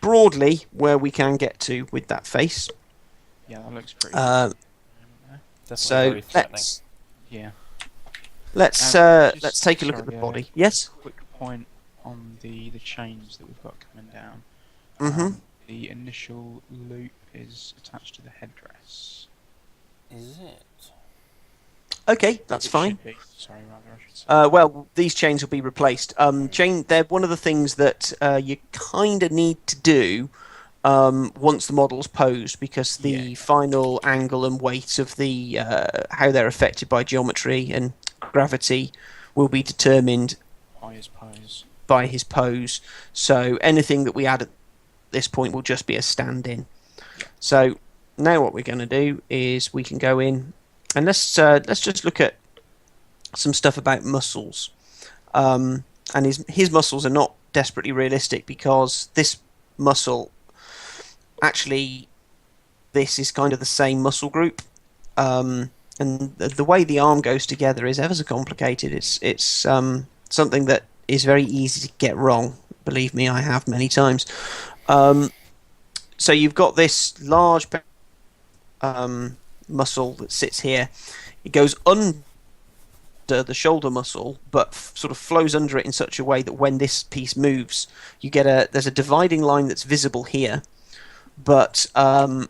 Speaker 4: broadly where we can get to with that face.
Speaker 3: Yeah, that looks pretty
Speaker 4: Uh,
Speaker 1: definitely
Speaker 4: so
Speaker 1: very threatening.
Speaker 3: yeah.
Speaker 4: let's
Speaker 3: Just-
Speaker 4: take a look at
Speaker 3: sorry,
Speaker 4: the body. Yes.
Speaker 3: Quick point on the chains that we've got coming down.
Speaker 4: Mhm.
Speaker 3: The initial loop is attached to the headdress.
Speaker 1: Is it?
Speaker 4: Okay, that's
Speaker 3: It
Speaker 4: fine.
Speaker 3: should be. Sorry, rather, I should say.
Speaker 4: Well, these chains will be replaced. They're one of the things that you kind of need to do once the model's posed, because the
Speaker 3: Yeah.
Speaker 4: final angle and weight of the how they're affected by geometry and gravity will be determined
Speaker 3: By his pose.
Speaker 4: by his pose. So anything that we add at this point will just be a stand-in. So now what we're going to do is we can go in and let's just look at some stuff about muscles. And his muscles are not desperately realistic, because this muscle, actually, this is kind of the same muscle group. And the way the arm goes together is ever so complicated. It's something that is very easy to get wrong. Believe me, I have many times. So you've got this large muscle that sits here. It goes under the shoulder muscle, but sort of flows under it in such a way that when this piece moves, there's a dividing line that's visible here. But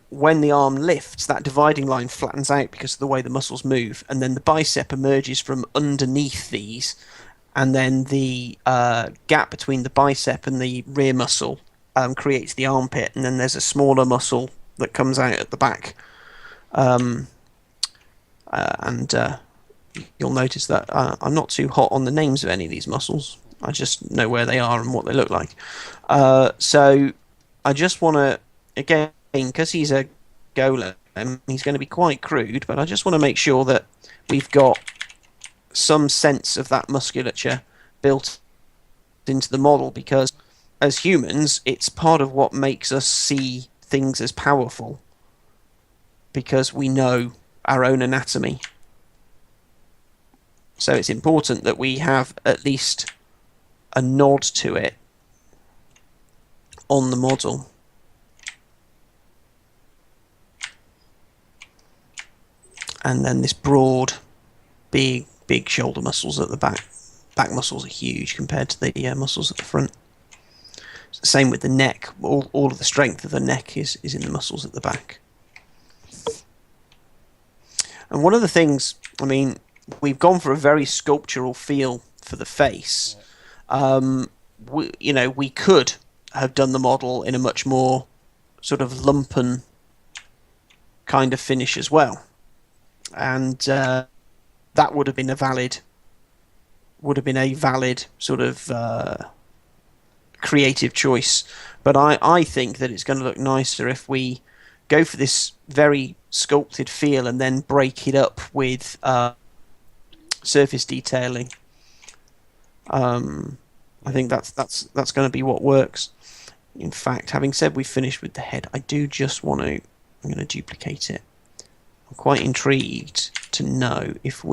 Speaker 4: when the arm lifts, that dividing line flattens out because of the way the muscles move, and then the bicep emerges from underneath these, and then the gap between the bicep and the rear muscle creates the armpit, and then there's a smaller muscle that comes out at the back. You'll notice that I'm not too hot on the names of any of these muscles. I just know where they are and what they look like. So I just want to, again, because he's a golem, he's going to be quite crude, but I just want to make sure that we've got some sense of that musculature built into the model, because as humans, it's part of what makes us see things as powerful, because we know our own anatomy. So it's important that we have at least a nod to it on the model. And then this broad, big shoulder muscles at the back. Back muscles are huge compared to the muscles at the front. It's the same with the neck. All of the strength of the neck is in the muscles at the back. And one of the things, I mean, we've gone for a very sculptural feel for the face. We could have done the model in a much more sort of lumpen kind of finish as well, and that would have been a valid sort of creative choice. But I think that it's going to look nicer if we go for this very sculpted feel and then break it up with surface detailing. I think that's going to be what works. In fact, having said we've finished with the head, I do just want to. I'm going to duplicate it. I'm quite intrigued to know if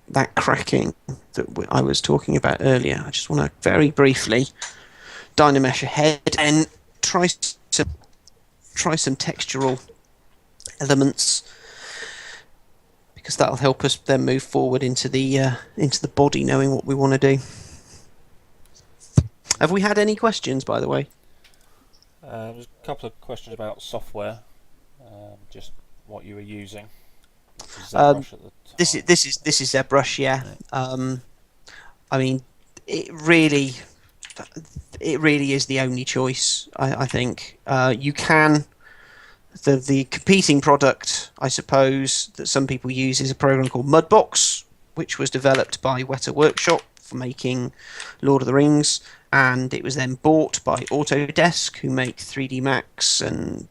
Speaker 4: that cracking that I was talking about earlier. I just want to very briefly dynamesh ahead and try some textural elements, because that'll help us then move forward into the body, knowing what we want to do. Have we had any questions, by the way?
Speaker 1: There's a couple of questions about software, just what you were using. ZBrush at the time.
Speaker 4: This is ZBrush, yeah. I mean, it really is the only choice. I think you can. The competing product, I suppose, that some people use is a program called Mudbox, which was developed by Weta Workshop for making Lord of the Rings, and it was then bought by Autodesk, who make 3D Max and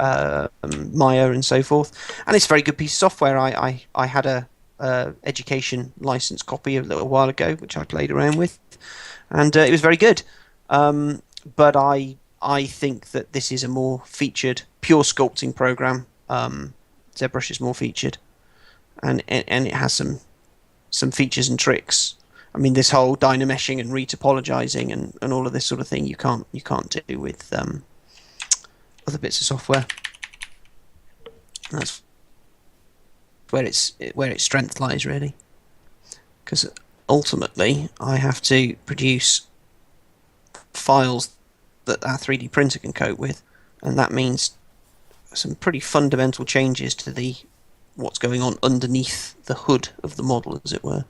Speaker 4: Maya and so forth. And it's a very good piece of software. I had a education license copy a little while ago, which I played around with, and it was very good. But I think that this is a more featured, pure sculpting program. ZBrush is more featured, and it has some features and tricks. I mean, this whole dynameshing and retopologizing and all of this sort of thing you can't do with other bits of software. That's where its strength lies, really, because ultimately I have to produce files that our 3D printer can cope with, and that means some pretty fundamental changes to what's going on underneath the hood of the model, as it were.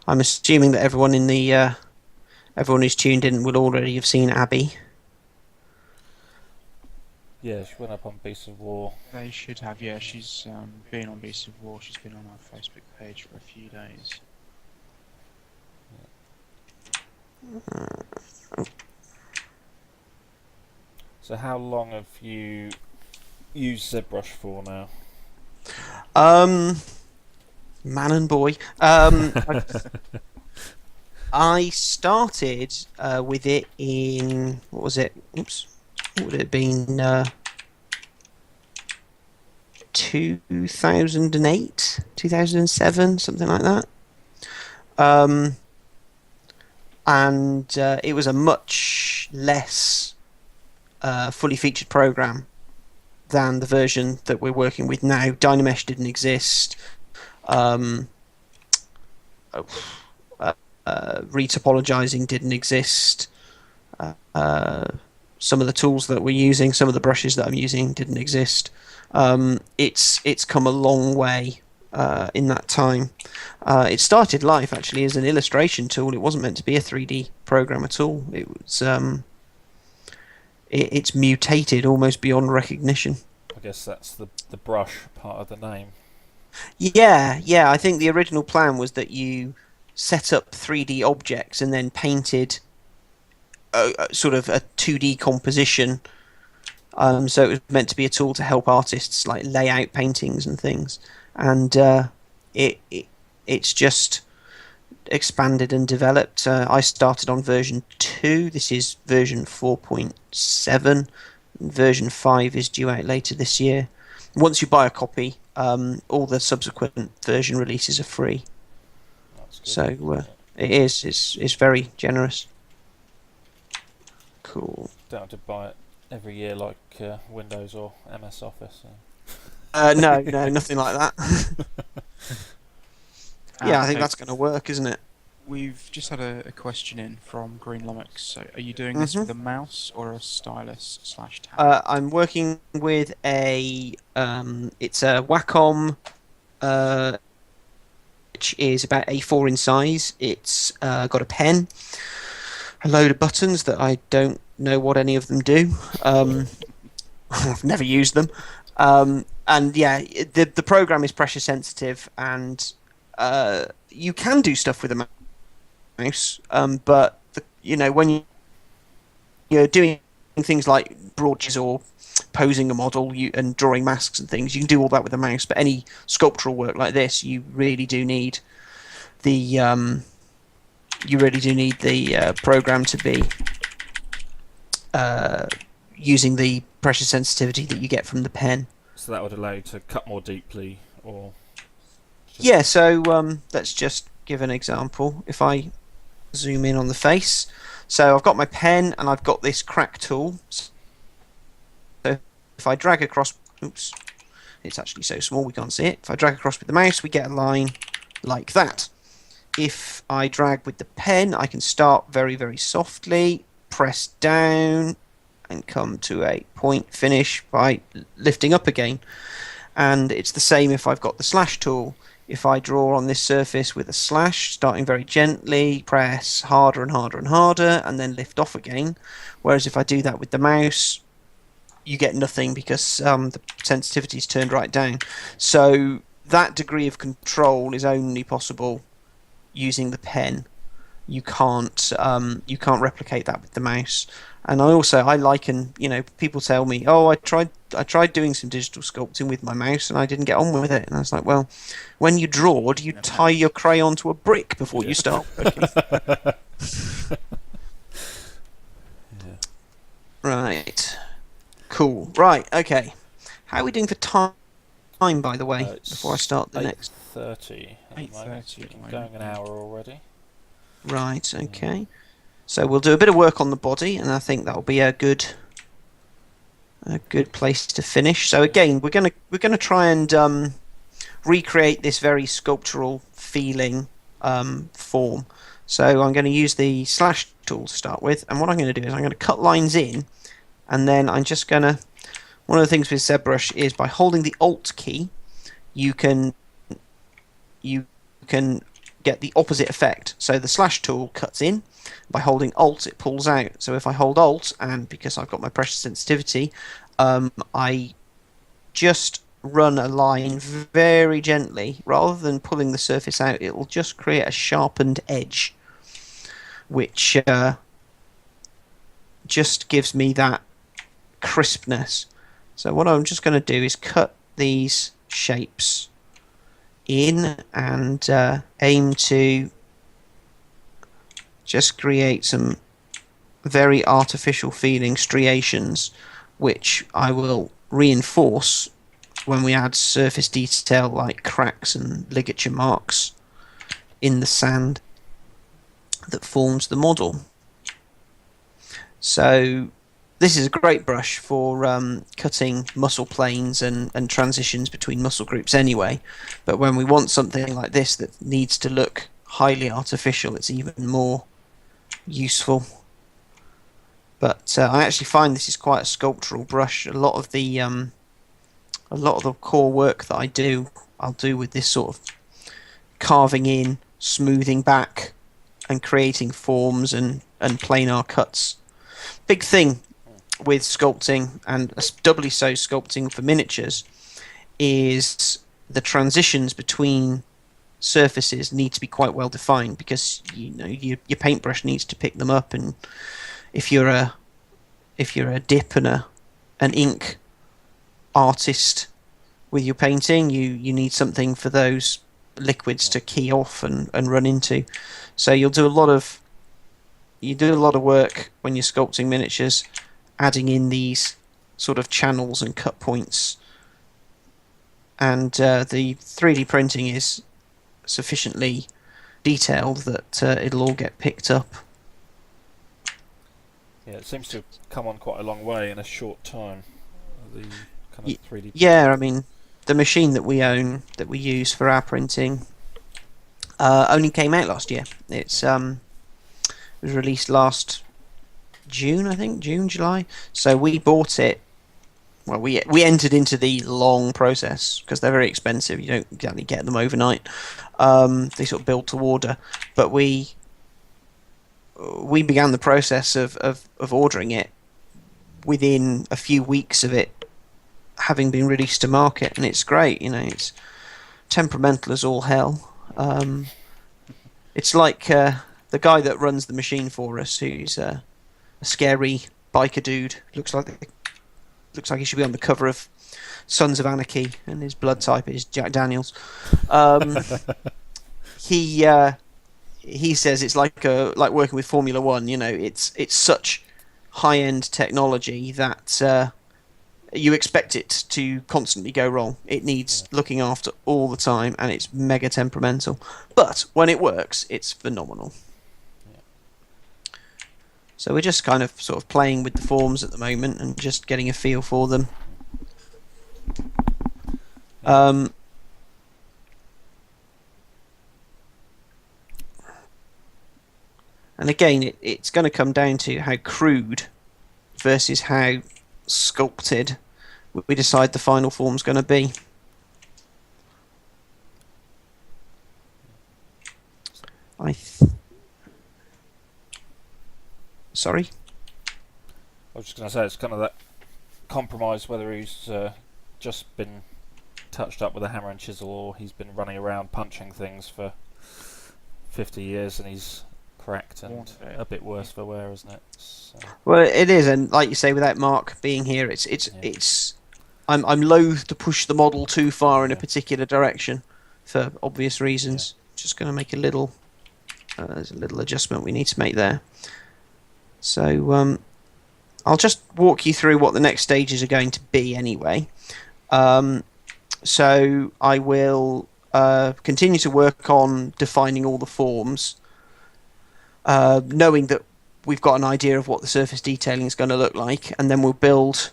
Speaker 4: I'm assuming that everyone who's tuned in will already have seen Abby.
Speaker 1: Yeah, she went up on Beasts of War.
Speaker 3: They should have, yeah. She's been on Beasts of War. She's been on our Facebook page for a few days.
Speaker 1: So how long have you used ZBrush for now?
Speaker 4: Man and boy. I started with it in, what was it? Oops. What would it have been? 2008, 2007, something like that. And it was a much less fully featured program than the version that we're working with now. Dynamesh didn't exist. Retopologizing didn't exist. Some of the tools that we're using, some of the brushes that I'm using didn't exist. It's come a long way in that time. It started life actually as an illustration tool. It wasn't meant to be a 3D program at all. It was it's mutated almost beyond recognition.
Speaker 1: I guess that's the brush part of the name.
Speaker 4: Yeah. I think the original plan was that you set up 3D objects and then painted sort of a 2D composition. So it was meant to be a tool to help artists like lay out paintings and things. And it's just expanded and developed. I started on version 2. This is version 4.7. Version 5 is due out later this year. Once you buy a copy, all the subsequent version releases are free.
Speaker 1: That's good.
Speaker 4: So it is. It's very generous. Cool.
Speaker 1: Don't have to buy it every year like Windows or MS Office.
Speaker 4: No, nothing like that. Yeah, I think that's going to work, isn't it?
Speaker 3: We've just had a question in from Green Lummox. So, are you doing this with a mouse or a stylus/tab?
Speaker 4: I'm working with it's a Wacom, which is about A4 in size. It's got a pen, a load of buttons that I don't know what any of them do. I've never used them. And yeah, the program is pressure sensitive, and you can do stuff with a mouse, but when you're doing things like broaches or posing a model and drawing masks and things, you can do all that with a mouse. But any sculptural work like this, you really do need the program to be using the pressure sensitivity that you get from the pen.
Speaker 1: So that would allow you to cut more deeply, or
Speaker 4: yeah. So let's just give an example. If I zoom in on the face, So I've got my pen and I've got this crack tool. So if I drag across, oops, it's actually so small we can't see it. If I drag across with the mouse, we get a line like that. If I drag with the pen, I can start very, very softly, press down, and come to a point finish by lifting up again. And it's the same if I've got the slash tool. If I draw on this surface with a slash, starting very gently, press harder and harder and harder, and then lift off again. Whereas if I do that with the mouse, you get nothing because the sensitivity is turned right down. So that degree of control is only possible using the pen. You can't replicate that with the mouse. And I liken, people tell me, oh, I tried doing some digital sculpting with my mouse and I didn't get on with it. And I was like, well, when you draw, do you tie your crayon to a brick before you start working? Right. Cool. Right, okay. How are we doing for time, by the way, before I start the next?
Speaker 1: 8:30.
Speaker 3: 8:30.
Speaker 1: Going an hour already.
Speaker 4: Right, okay. So we'll do a bit of work on the body, and I think that'll be a good place to finish. So again, we're gonna try and recreate this very sculptural feeling form. So I'm going to use the slash tool to start with, and what I'm going to do is I'm going to cut lines in, and then I'm just going to. One of the things with ZBrush is by holding the Alt key, you can get the opposite effect. So the slash tool cuts in. By holding Alt, it pulls out. So if I hold Alt, and because I've got my pressure sensitivity, I just run a line very gently. Rather than pulling the surface out, it will just create a sharpened edge, which just gives me that crispness. So what I'm just going to do is cut these shapes in and aim to just create some very artificial feeling striations, which I will reinforce when we add surface detail like cracks and ligature marks in the sand that forms the model. So this is a great brush for cutting muscle planes and transitions between muscle groups anyway, but when we want something like this that needs to look highly artificial, it's even more useful. But I actually find this is quite a sculptural brush. A lot of the core work that I'll do with this sort of carving in, smoothing back, and creating forms and planar cuts. Big thing with sculpting, and doubly so sculpting for miniatures, is the transitions between surfaces need to be quite well defined, because your paintbrush needs to pick them up, and if you're a dip and an ink artist with your painting, you need something for those liquids to key off and run into. So you do a lot of work when you're sculpting miniatures, adding in these sort of channels and cut points, and the 3D printing is sufficiently detailed that it'll all get picked up.
Speaker 1: Yeah, it seems to have come on quite a long way in a short time. The kind of 3D.
Speaker 4: Yeah, I mean, the machine that we own, that we use for our printing, only came out last year. It was released last June, I think, July. So we bought it. Well, we entered into the long process because they're very expensive. You don't exactly get them overnight. They sort of build to order, but we began the process of ordering it within a few weeks of it having been released to market, and it's great. It's temperamental as all hell. It's like the guy that runs the machine for us, who's a scary biker dude. Looks like he should be on the cover of Sons of Anarchy, and his blood type is Jack Daniels. He says it's like working with Formula One. It's such high-end technology that you expect it to constantly go wrong. It needs looking after all the time, and it's mega temperamental. But when it works, it's phenomenal. So we're just kind of sort of playing with the forms at the moment and just getting a feel for them.
Speaker 1: Yeah.
Speaker 4: And again, it's going to come down to how crude versus how sculpted we decide the final form's going to be. Sorry?
Speaker 1: I was just going to say, it's kind of that compromise whether he's just been touched up with a hammer and chisel or he's been running around punching things for 50 years and he's cracked and a bit worse for wear, isn't it? So.
Speaker 4: Well, it is, and like you say, without Mark being here, I'm loath to push the model too far in a particular direction for obvious reasons. Just going to make a little there's a little adjustment we need to make there. So I'll just walk you through what the next stages are going to be anyway. So I will continue to work on defining all the forms, knowing that we've got an idea of what the surface detailing is going to look like, and then we'll build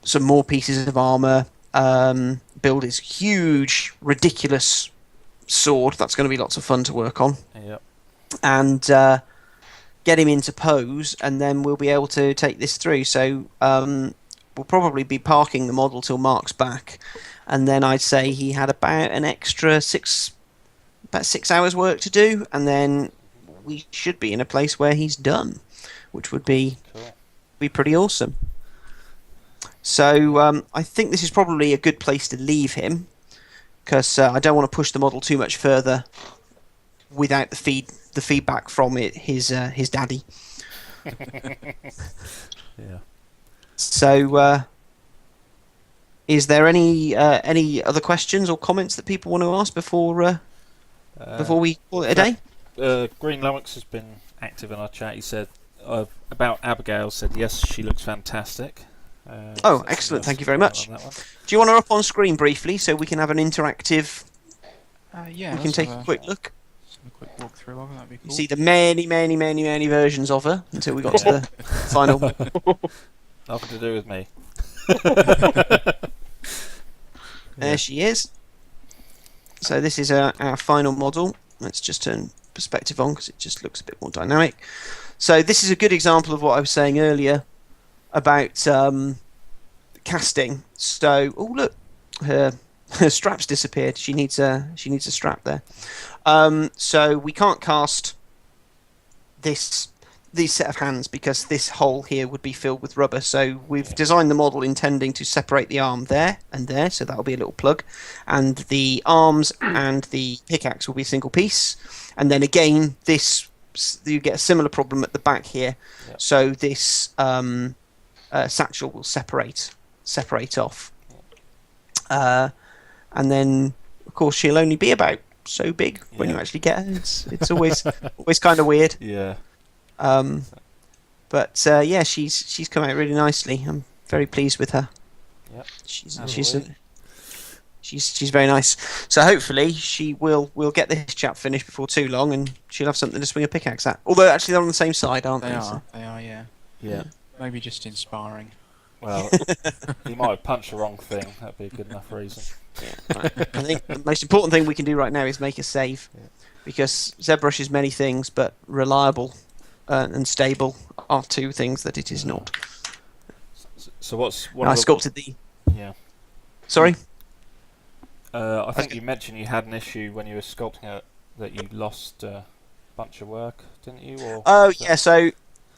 Speaker 4: some more pieces of armour, build his huge, ridiculous sword. That's going to be lots of fun to work on.
Speaker 1: Yep.
Speaker 4: And get him into pose, and then we'll be able to take this through. So we'll probably be parking the model till Mark's back, and then I'd say he had about an extra 6 hours work to do, and then we should be in a place where he's done, which would be pretty awesome. So I think this is probably a good place to leave him, because I don't want to push the model too much further without the feedback from his daddy.
Speaker 1: Yeah.
Speaker 4: So, is there any other questions or comments that people want to ask before we call it a day?
Speaker 1: Green Lummox has been active in our chat. He said about Abigail. Said yes, she looks fantastic.
Speaker 4: Oh, excellent! Thank you very much. Do you want her up on screen briefly so we can have an interactive?
Speaker 3: Yeah.
Speaker 4: We can take a quick look.
Speaker 3: A quick walk through of it. That'd be cool.
Speaker 4: You see the many versions of her until we got to the final.
Speaker 1: Nothing to do with me.
Speaker 4: There she is. So this is our final model. Let's just turn perspective on because it just looks a bit more dynamic. So this is a good example of what I was saying earlier about casting. So, oh look, her strap's disappeared. She needs a strap there. So we can't cast these set of hands because this hole here would be filled with rubber. So we've designed the model intending to separate the arm there and there, so that'll be a little plug, and the arms and the pickaxe will be a single piece. And then again, you get a similar problem at the back here. Yep. So this satchel will separate off, and then of course she'll only be about so big when you actually get her. It's always kind of weird.
Speaker 1: Yeah.
Speaker 4: But yeah, she's come out really nicely. I'm very pleased with her.
Speaker 1: Yep.
Speaker 4: She's very nice. So hopefully we'll get this chap finished before too long, and she'll have something to swing a pickaxe at. Although actually they're on the same side, aren't they?
Speaker 3: They are, yeah.
Speaker 1: Yeah.
Speaker 3: Maybe just in sparring.
Speaker 1: Well, he might have punched the wrong thing. That'd be a good enough reason.
Speaker 4: Yeah, right. I think the most important thing we can do right now is make a save, because ZBrush is many things, but reliable and stable are two things that it is not.
Speaker 1: So what's
Speaker 4: I sculpted the.
Speaker 1: Yeah.
Speaker 4: Sorry.
Speaker 1: I think you mentioned you had an issue when you were sculpting it that you lost a bunch of work, didn't you? Or
Speaker 4: oh yeah, so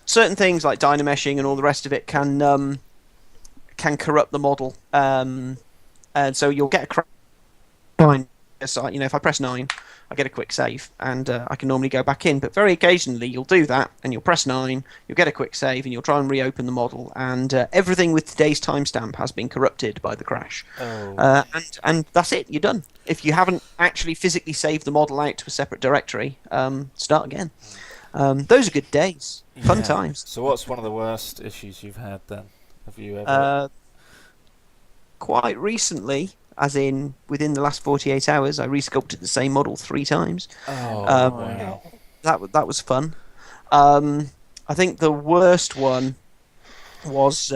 Speaker 4: certain things like dynameshing and all the rest of it can corrupt the model, and so you'll get a crash. So, if I press 9, I get a quick save, and I can normally go back in. But very occasionally, you'll do that, and you'll press 9, you'll get a quick save, and you'll try and reopen the model, and everything with today's timestamp has been corrupted by the crash.
Speaker 1: Oh.
Speaker 4: And that's it. You're done. If you haven't actually physically saved the model out to a separate directory, start again. Those are good days, fun times.
Speaker 1: So what's one of the worst issues you've had then? Have you ever?
Speaker 4: Quite recently, as in within the last 48 hours, I resculpted the same model 3 times.
Speaker 1: Oh, wow.
Speaker 4: That was fun. I I think the worst one was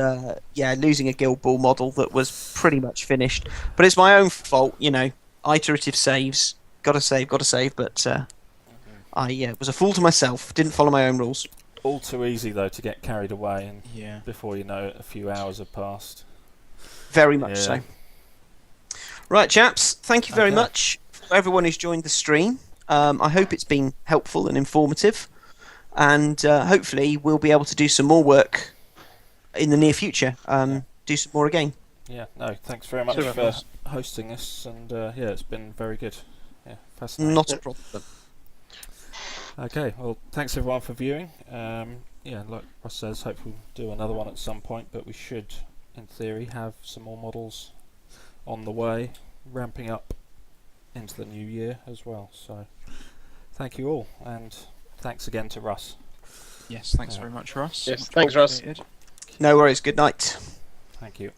Speaker 4: losing a Guild Ball model that was pretty much finished. But it's my own fault, iterative saves. Gotta save. But I was a fool to myself. Didn't follow my own rules.
Speaker 1: All too easy though to get carried away, and
Speaker 3: Yeah.
Speaker 1: before you know it, a few hours have passed.
Speaker 4: Very much
Speaker 1: Yeah.
Speaker 4: so. Right, chaps. Thank you very
Speaker 1: Okay.
Speaker 4: much for everyone who's joined the stream. I hope it's been helpful and informative, and hopefully we'll be able to do some more work in the near future. Do some more again.
Speaker 1: Yeah, no, thanks very much
Speaker 2: Super.
Speaker 1: for hosting this, and it's been very good. Yeah, fascinating.
Speaker 4: Not a problem.
Speaker 1: Okay, well, thanks everyone for viewing. Like Russ says, hopefully we'll do another one at some point, but we should, in theory, have some more models on the way, ramping up into the new year as well. So, thank you all, and thanks again to Russ.
Speaker 3: Yes, thanks very much, Russ.
Speaker 2: Yes,
Speaker 3: Much
Speaker 2: thanks, Russ.
Speaker 3: appreciated.
Speaker 4: No worries. Good night.
Speaker 1: Thank you.